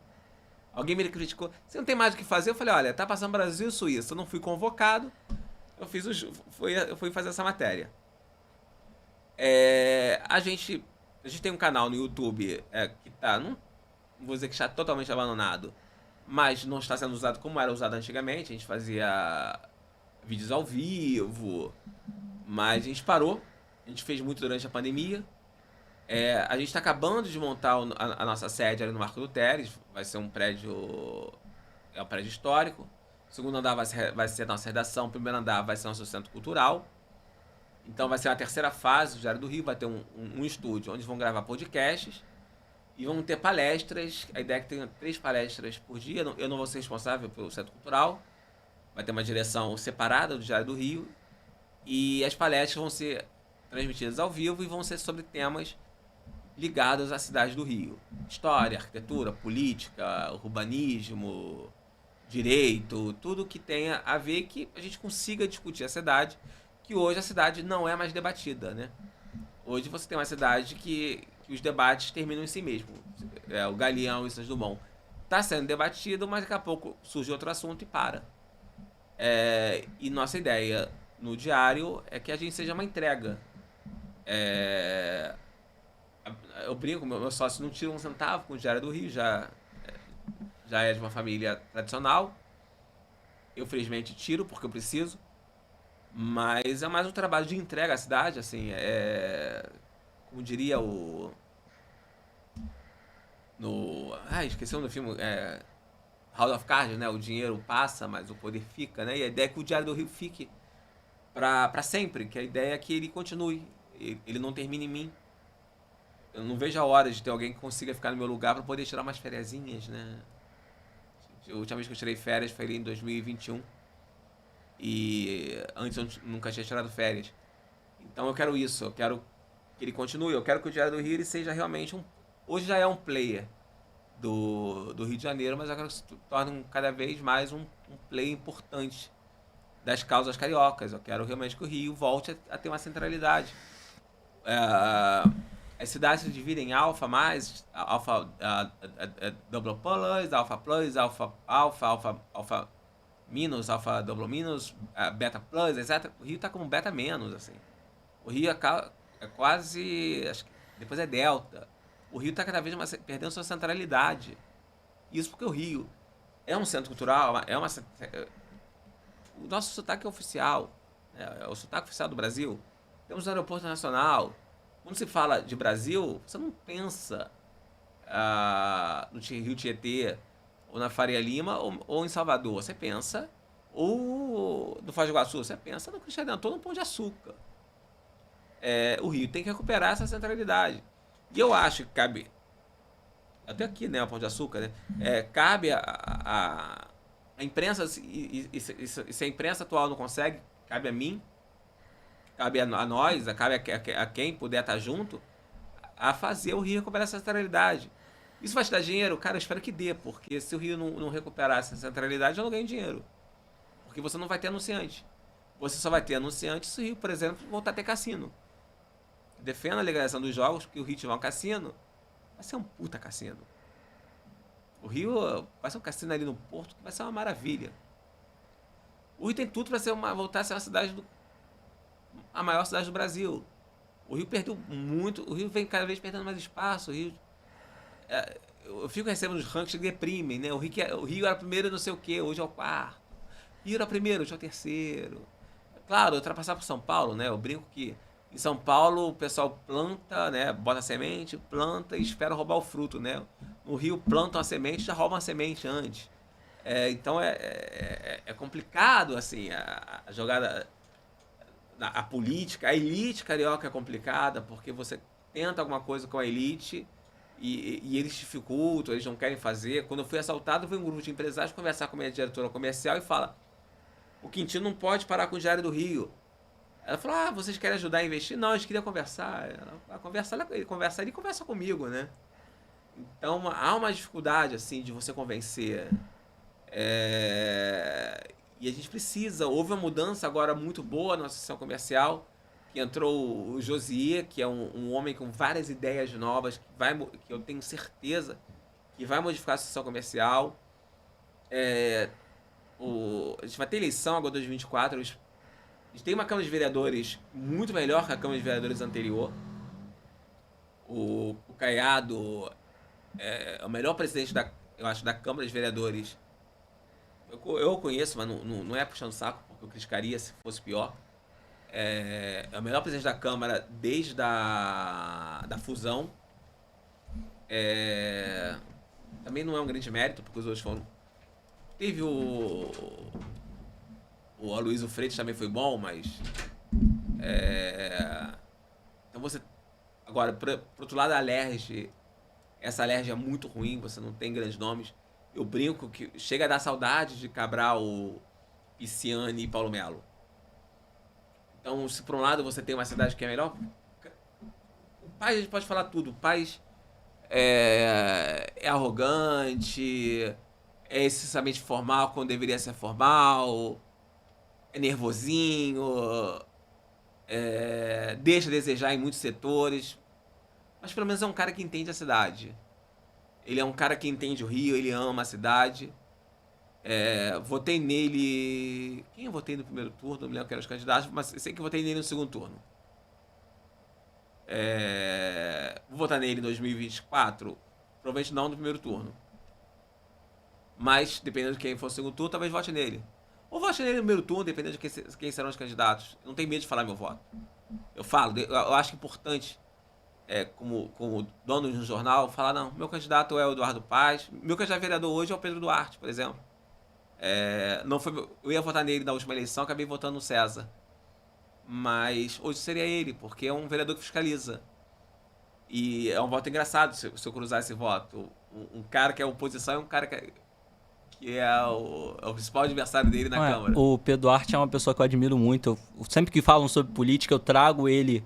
Alguém me criticou. Você não tem mais o que fazer? Eu falei, olha, tá passando Brasil e Suíça. Eu não fui convocado. Eu fui fazer essa matéria. A gente tem um canal no YouTube que tá, não vou dizer que está totalmente abandonado, mas não está sendo usado como era usado antigamente. A gente fazia vídeos ao vivo, mas a gente parou. A gente fez muito durante a pandemia. A gente está acabando de montar a nossa sede ali no Marco do Teres. Vai ser um prédio... É um prédio histórico. O segundo andar vai ser a nossa redação. O primeiro andar vai ser nosso centro cultural. Então vai ser a terceira fase do Diário do Rio. Vai ter um estúdio onde vão gravar podcasts. E vão ter palestras. A ideia é que tenha 3 palestras por dia. Eu não vou ser responsável pelo centro cultural. Vai ter uma direção separada do Diário do Rio. E as palestras vão ser transmitidas ao vivo e vão ser sobre temas ligados à cidade do Rio. História, arquitetura, política, urbanismo, direito, tudo que tenha a ver que a gente consiga discutir a cidade que hoje a cidade não é mais debatida, né? Hoje você tem uma cidade que os debates terminam em si mesmo. O Galeão e Santos Dumont está sendo debatido, mas daqui a pouco surge outro assunto e para. E nossa ideia no diário é que a gente seja uma entrega. Eu brinco, meu sócio não tira um centavo com o Diário do Rio, já é de uma família tradicional. Eu, felizmente, tiro porque eu preciso. Mas é mais um trabalho de entrega à cidade, assim, como diria esqueci o nome do filme, House of Cards, né? O dinheiro passa, mas o poder fica, né? E a ideia é que o Diário do Rio fique pra sempre, que a ideia é que ele continue, ele não termine em mim. Eu não vejo a hora de ter alguém que consiga ficar no meu lugar pra poder tirar umas fériasinhas, né? A última vez que eu tirei férias foi ali em 2021. E antes eu nunca tinha tirado férias. Então eu quero isso, eu quero que ele continue, eu quero que o Diário do Rio ele seja realmente hoje já é um player do Rio de Janeiro, mas eu quero que se torne cada vez mais um player importante das causas cariocas. Eu quero realmente que o Rio volte a ter uma centralidade. As cidades se dividem em alfa mais, alfa double plus, alfa plus, alfa minus, alfa double minus, beta plus, etc. O Rio tá como beta menos, assim. O Rio é quase, acho que depois é delta. O Rio tá cada vez mais perdendo sua centralidade. Isso porque o Rio é um centro cultural, o nosso sotaque é oficial, é o sotaque oficial do Brasil. Temos um aeroporto nacional. Quando se fala de Brasil, você não pensa no Rio Tietê, ou na Faria Lima, ou em Salvador. Você pensa, ou no Foz do Iguaçu, você pensa no Cristo Redentor, no Pão de Açúcar. O Rio tem que recuperar essa centralidade. E eu acho que cabe, até aqui, né, o Pão de Açúcar, né, cabe a imprensa, e se a imprensa atual não consegue, cabe a mim, cabe a nós, cabe a quem puder estar junto, a fazer o Rio recuperar essa centralidade. Isso vai te dar dinheiro? Cara, eu espero que dê, porque se o Rio não recuperar essa centralidade, eu não ganho dinheiro. Porque você não vai ter anunciante. Você só vai ter anunciante se o Rio, por exemplo, voltar a ter cassino. Defenda a legalização dos jogos, porque o Rio tiver um cassino, vai ser um puta cassino. O Rio vai ser um cassino ali no Porto, que vai ser uma maravilha. O Rio tem tudo para voltar a ser a maior cidade do Brasil. O Rio perdeu muito, o Rio vem cada vez perdendo mais espaço. O Rio, eu fico recebendo os rankings que deprimem, né? O Rio era primeiro não sei o que, hoje é o quarto. O Rio era primeiro, hoje é o terceiro. Claro, ultrapassar por São Paulo, né? Eu brinco que em São Paulo o pessoal planta, né? Bota a semente, planta e espera roubar o fruto, né? No Rio plantam a semente e já roubam a semente antes. Então é complicado, assim, a jogada, a política, a elite carioca é complicada, porque você tenta alguma coisa com a elite e eles dificultam, eles não querem fazer. Quando eu fui assaltado, veio um grupo de empresários conversar com a minha diretora comercial e fala: o Quintino não pode parar com o Diário do Rio. Ela falou: vocês querem ajudar a investir? Não, a gente queria conversar. Ele conversa comigo, né? Então há uma dificuldade, assim, de você convencer. E a gente precisa. Houve uma mudança agora muito boa na associação comercial, que entrou o Josier, que é um homem com várias ideias novas, que eu tenho certeza que vai modificar a associação comercial. A gente vai ter eleição agora em 2024. A gente tem uma Câmara de Vereadores muito melhor que a Câmara de Vereadores anterior. O Caiado é o melhor presidente eu acho, da Câmara de Vereadores. Eu conheço, mas não é puxando saco, porque eu criticaria se fosse pior. É o melhor presidente da Câmara desde da fusão. Também não é um grande mérito, porque os outros foram... Teve o Aloysio Freitas também foi bom, mas... Então você... Agora, pro outro lado, a Alerj, essa Alerj é muito ruim, você não tem grandes nomes. Eu brinco que chega a dar saudade de Cabral, Pisciani e Paulo Melo. Então, se por um lado você tem uma cidade que é melhor... O Paz, a gente pode falar tudo. O Paz é arrogante, é excessivamente formal quando deveria ser formal, é nervosinho, deixa a desejar em muitos setores, mas pelo menos é um cara que entende a cidade. Ele é um cara que entende o Rio, ele ama a cidade. Votei nele... Quem eu votei no primeiro turno? Não me lembro quem eram os candidatos, mas sei que votei nele no segundo turno. Vou votar nele em 2024? Provavelmente não no primeiro turno. Mas, dependendo de quem for o segundo turno, talvez vote nele. Ou vote nele no primeiro turno, dependendo de quem serão os candidatos. Eu não tenho medo de falar meu voto. Eu falo, eu acho importante, como dono de um jornal, falar, não, meu candidato é o Eduardo Paz, meu candidato a vereador hoje é o Pedro Duarte, por exemplo. Não foi, eu ia votar nele na última eleição, acabei votando no César. Mas hoje seria ele, porque é um vereador que fiscaliza. E é um voto engraçado se eu cruzar esse voto. Um cara que é oposição é um cara que é o principal adversário dele na Câmara. O Pedro Duarte é uma pessoa que eu admiro muito. Sempre que falam sobre política, eu trago ele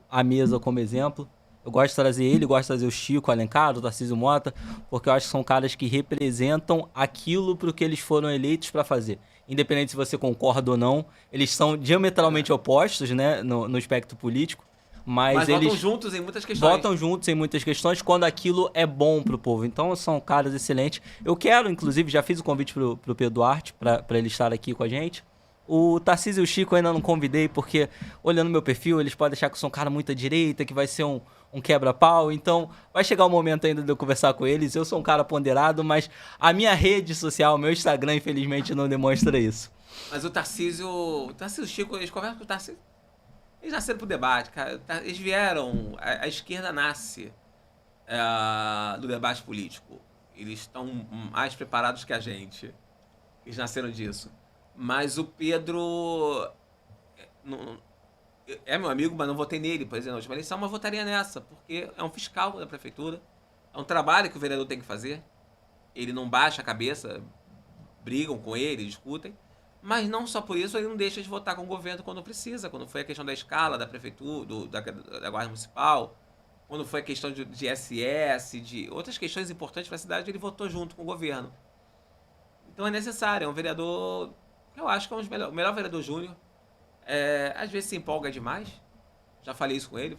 à mesa como exemplo. Eu gosto de trazer ele, gosto de trazer o Chico Alencar, o Tarcísio Mota, porque eu acho que são caras que representam aquilo para o que eles foram eleitos para fazer. Independente se você concorda ou não, eles são diametralmente opostos, né, no espectro político, mas eles votam juntos em muitas questões. Votam juntos em muitas questões quando aquilo é bom pro povo. Então são caras excelentes. Eu quero, inclusive, já fiz o convite pro Pedro Duarte para ele estar aqui com a gente. O Tarcísio e o Chico eu ainda não convidei, porque olhando meu perfil, eles podem achar que eu sou um cara muito à direita, que vai ser um quebra-pau. Então vai chegar o momento ainda de eu conversar com eles. Eu sou um cara ponderado, mas a minha rede social, meu Instagram, infelizmente, não demonstra isso. Mas o Tarcísio e o Chico, eles conversam com o Tarcísio. Eles nasceram pro debate, cara. Eles vieram... A esquerda nasce do debate político. Eles estão mais preparados que a gente. Eles nasceram disso. Mas o Pedro... é meu amigo, mas não votei nele, por exemplo, na última eleição, mas votaria nessa, porque é um fiscal da prefeitura. É um trabalho que o vereador tem que fazer. Ele não baixa a cabeça, brigam com ele, discutem. Mas não só por isso ele não deixa de votar com o governo quando precisa. Quando foi a questão da escala da prefeitura, da Guarda Municipal, quando foi a questão de SS, de outras questões importantes para a cidade, ele votou junto com o governo. Então é necessário, é um vereador, eu acho que é o melhor vereador júnior. Às vezes se empolga demais, já falei isso com ele,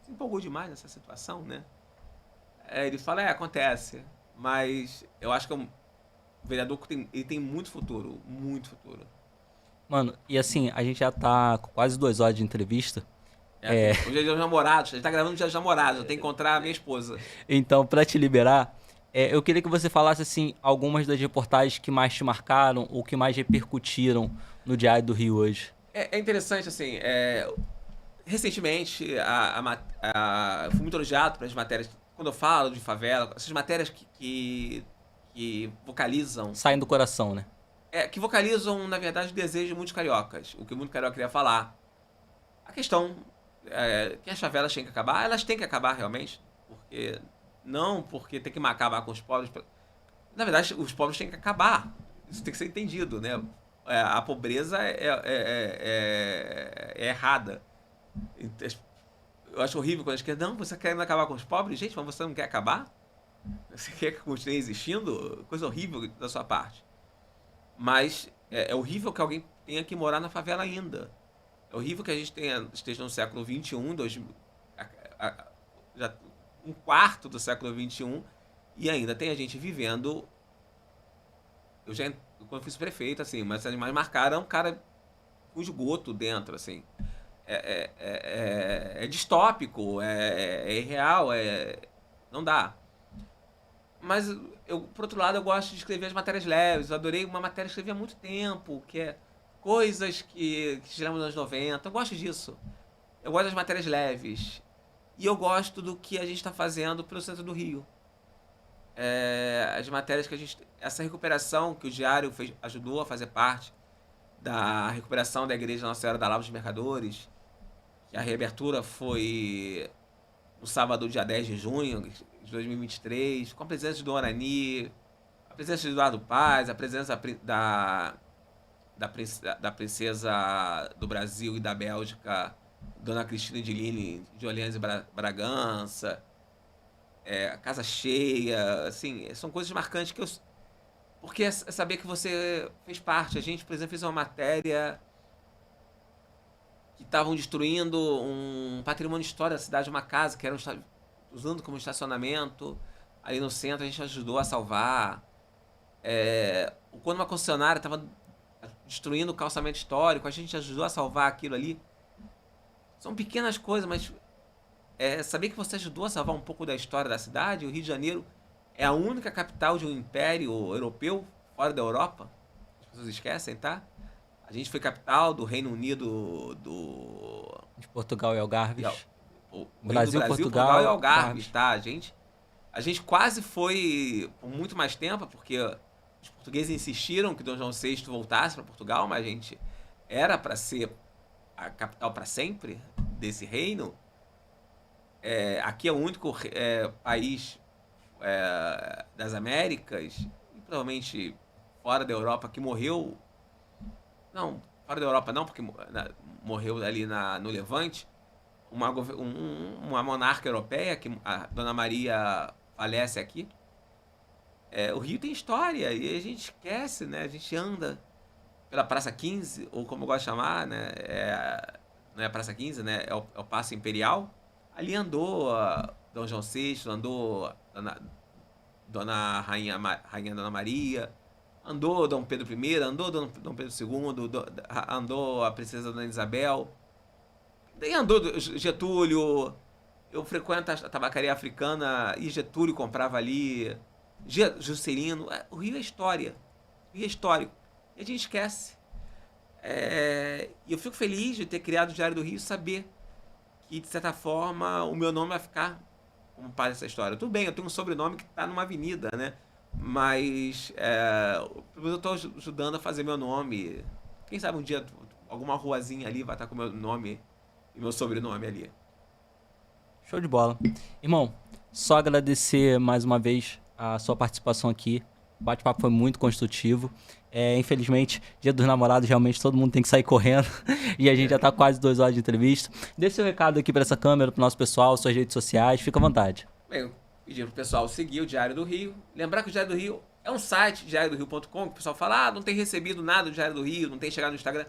se empolgou demais nessa situação, né? Ele fala, acontece, mas eu acho que é um vereador que ele tem muito futuro, muito futuro. Mano, e assim, a gente já tá com quase 2 horas de entrevista. Hoje é dia dos namorados, a gente tá gravando no dia dos namorados, eu tenho que encontrar a minha esposa. Então, pra te liberar, eu queria que você falasse, assim, algumas das reportagens que mais te marcaram ou que mais repercutiram no Diário do Rio hoje. É interessante, assim, recentemente, eu fui muito elogiado pelas matérias, quando eu falo de favela, essas matérias que vocalizam... Saem do coração, né? Que vocalizam, na verdade, o desejo de muitos cariocas, o que muito carioca queria falar. A questão que as favelas têm que acabar, elas têm que acabar realmente, porque tem que acabar com os pobres. Na verdade, os pobres têm que acabar, isso tem que ser entendido, né? A pobreza é errada. Eu acho horrível quando a esquerda, não, você quer acabar com os pobres? Gente, mas você não quer acabar? Você quer que continue existindo? Coisa horrível da sua parte. Mas é horrível que alguém tenha que morar na favela ainda. É horrível que a gente esteja no século XXI, já um quarto do século XXI, e ainda tem a gente vivendo... Quando fui prefeito, assim, mas os animais marcaram um cara com esgoto dentro, assim. É distópico, é irreal, não dá. Mas, por outro lado, eu gosto de escrever as matérias leves. Eu adorei uma matéria que eu escrevi há muito tempo, que é coisas que se lembram dos anos 90. Eu gosto disso. Eu gosto das matérias leves. E eu gosto do que a gente está fazendo pelo centro do Rio. As matérias que a gente... Essa recuperação que o Diário ajudou a fazer parte da recuperação da Igreja Nossa Senhora da Lavra dos Mercadores, que a reabertura foi no sábado, dia 10 de junho de 2023, com a presença do Orani, a presença de Eduardo Paz, a presença da princesa do Brasil e da Bélgica, Dona Cristina de Line, de Orleans e Bragança, casa cheia, assim, são coisas marcantes que porque é saber que você fez parte. A gente, por exemplo, fez uma matéria que estavam destruindo um patrimônio histórico da cidade, uma casa que era usando como estacionamento. Ali no centro a gente ajudou a salvar. Quando uma concessionária estava destruindo o calçamento histórico, a gente ajudou a salvar aquilo ali. São pequenas coisas, mas saber que você ajudou a salvar um pouco da história da cidade. O Rio de Janeiro é a única capital de um império europeu fora da Europa. As pessoas esquecem, tá? A gente foi capital do Reino Unido, de Portugal e Algarves. Brasil, Portugal e Algarves, tá? A gente quase foi por muito mais tempo, porque os portugueses insistiram que Dom João VI voltasse para Portugal, mas a gente era para ser a capital para sempre desse reino. Aqui é o único país das Américas, e provavelmente fora da Europa, que morreu. Não, fora da Europa não, porque morreu ali no Levante, uma monarca europeia, que a Dona Maria falece aqui. O Rio tem história e a gente esquece, né? A gente anda pela Praça 15, ou como eu gosto de chamar, né? Não é a Praça 15, né? É o Paço Imperial. Ali andou Dom João VI, andou Dona Rainha Dona Maria, andou Dom Pedro I, andou Dom Pedro II, andou a Princesa Dona Isabel, daí andou Getúlio. Eu frequento a tabacaria africana e Getúlio comprava ali, Juscelino. O Rio é história, o Rio é histórico, e a gente esquece. E eu fico feliz de ter criado o Diário do Rio, saber que, de certa forma, o meu nome vai ficar como parte dessa história. Tudo bem, eu tenho um sobrenome que está numa avenida, né? Mas eu estou ajudando a fazer meu nome. Quem sabe um dia alguma ruazinha ali vai estar com meu nome e meu sobrenome ali. Show de bola. Irmão, só agradecer mais uma vez a sua participação aqui. O bate-papo foi muito construtivo. Infelizmente, Dia dos Namorados, realmente todo mundo tem que sair correndo. E a gente já tá quase 2 horas de entrevista. Dê seu recado aqui para essa câmera, pro nosso pessoal, suas redes sociais. Fica à vontade. Bem, pedir pro pessoal seguir o Diário do Rio. Lembrar que o Diário do Rio é um site, diariodorio.com, que o pessoal fala, não tem recebido nada do Diário do Rio, não tem chegado no Instagram.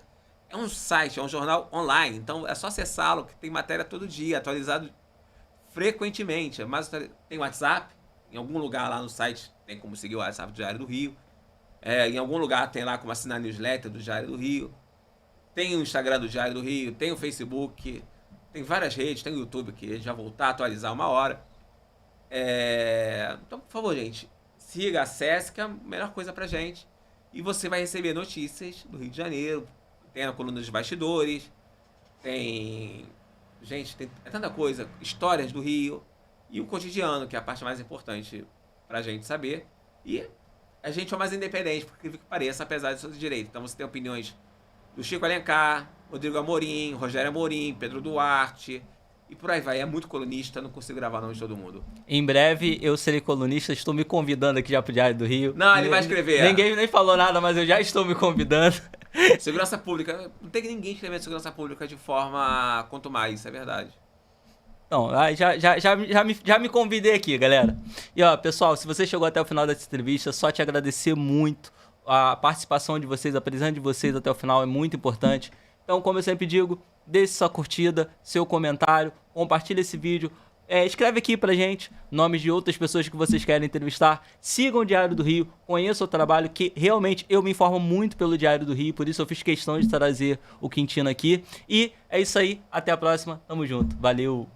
É um site, é um jornal online. Então é só acessá-lo, que tem matéria todo dia, atualizado frequentemente. Mas tem WhatsApp, em algum lugar lá no site tem como seguir o WhatsApp do Diário do Rio. Em algum lugar tem lá como assinar a newsletter do Diário do Rio. Tem o Instagram do Diário do Rio, tem o Facebook, tem várias redes, tem o YouTube, que a gente vai voltar a atualizar uma hora. Então, por favor, gente, siga, acesse, que é a melhor coisa pra gente. E você vai receber notícias do Rio de Janeiro. Tem a coluna dos bastidores, tem tanta coisa, histórias do Rio e o cotidiano, que é a parte mais importante pra gente saber. E a gente é mais independente, por incrível que pareça, apesar de seus direitos. Então você tem opiniões do Chico Alencar, Rodrigo Amorim, Rogério Amorim, Pedro Duarte, e por aí vai. É muito colunista, não consigo gravar o nome de todo mundo. Em breve eu serei colunista, estou me convidando aqui já pro Diário do Rio. Não, ele vai escrever. Ninguém nem falou nada, mas eu já estou me convidando. Segurança pública. Não tem ninguém escrevendo segurança pública de forma quanto mais, isso é verdade. Então, já me convidei aqui, galera. E ó, pessoal, se você chegou até o final dessa entrevista, só te agradecer muito. A participação de vocês, a presença de vocês até o final é muito importante. Então, como eu sempre digo, deixe sua curtida, seu comentário, compartilhe esse vídeo. Escreve aqui pra gente nomes de outras pessoas que vocês querem entrevistar. Sigam o Diário do Rio, conheçam o trabalho, que realmente eu me informo muito pelo Diário do Rio, por isso eu fiz questão de trazer o Quintino aqui. E é isso aí, até a próxima, tamo junto, valeu!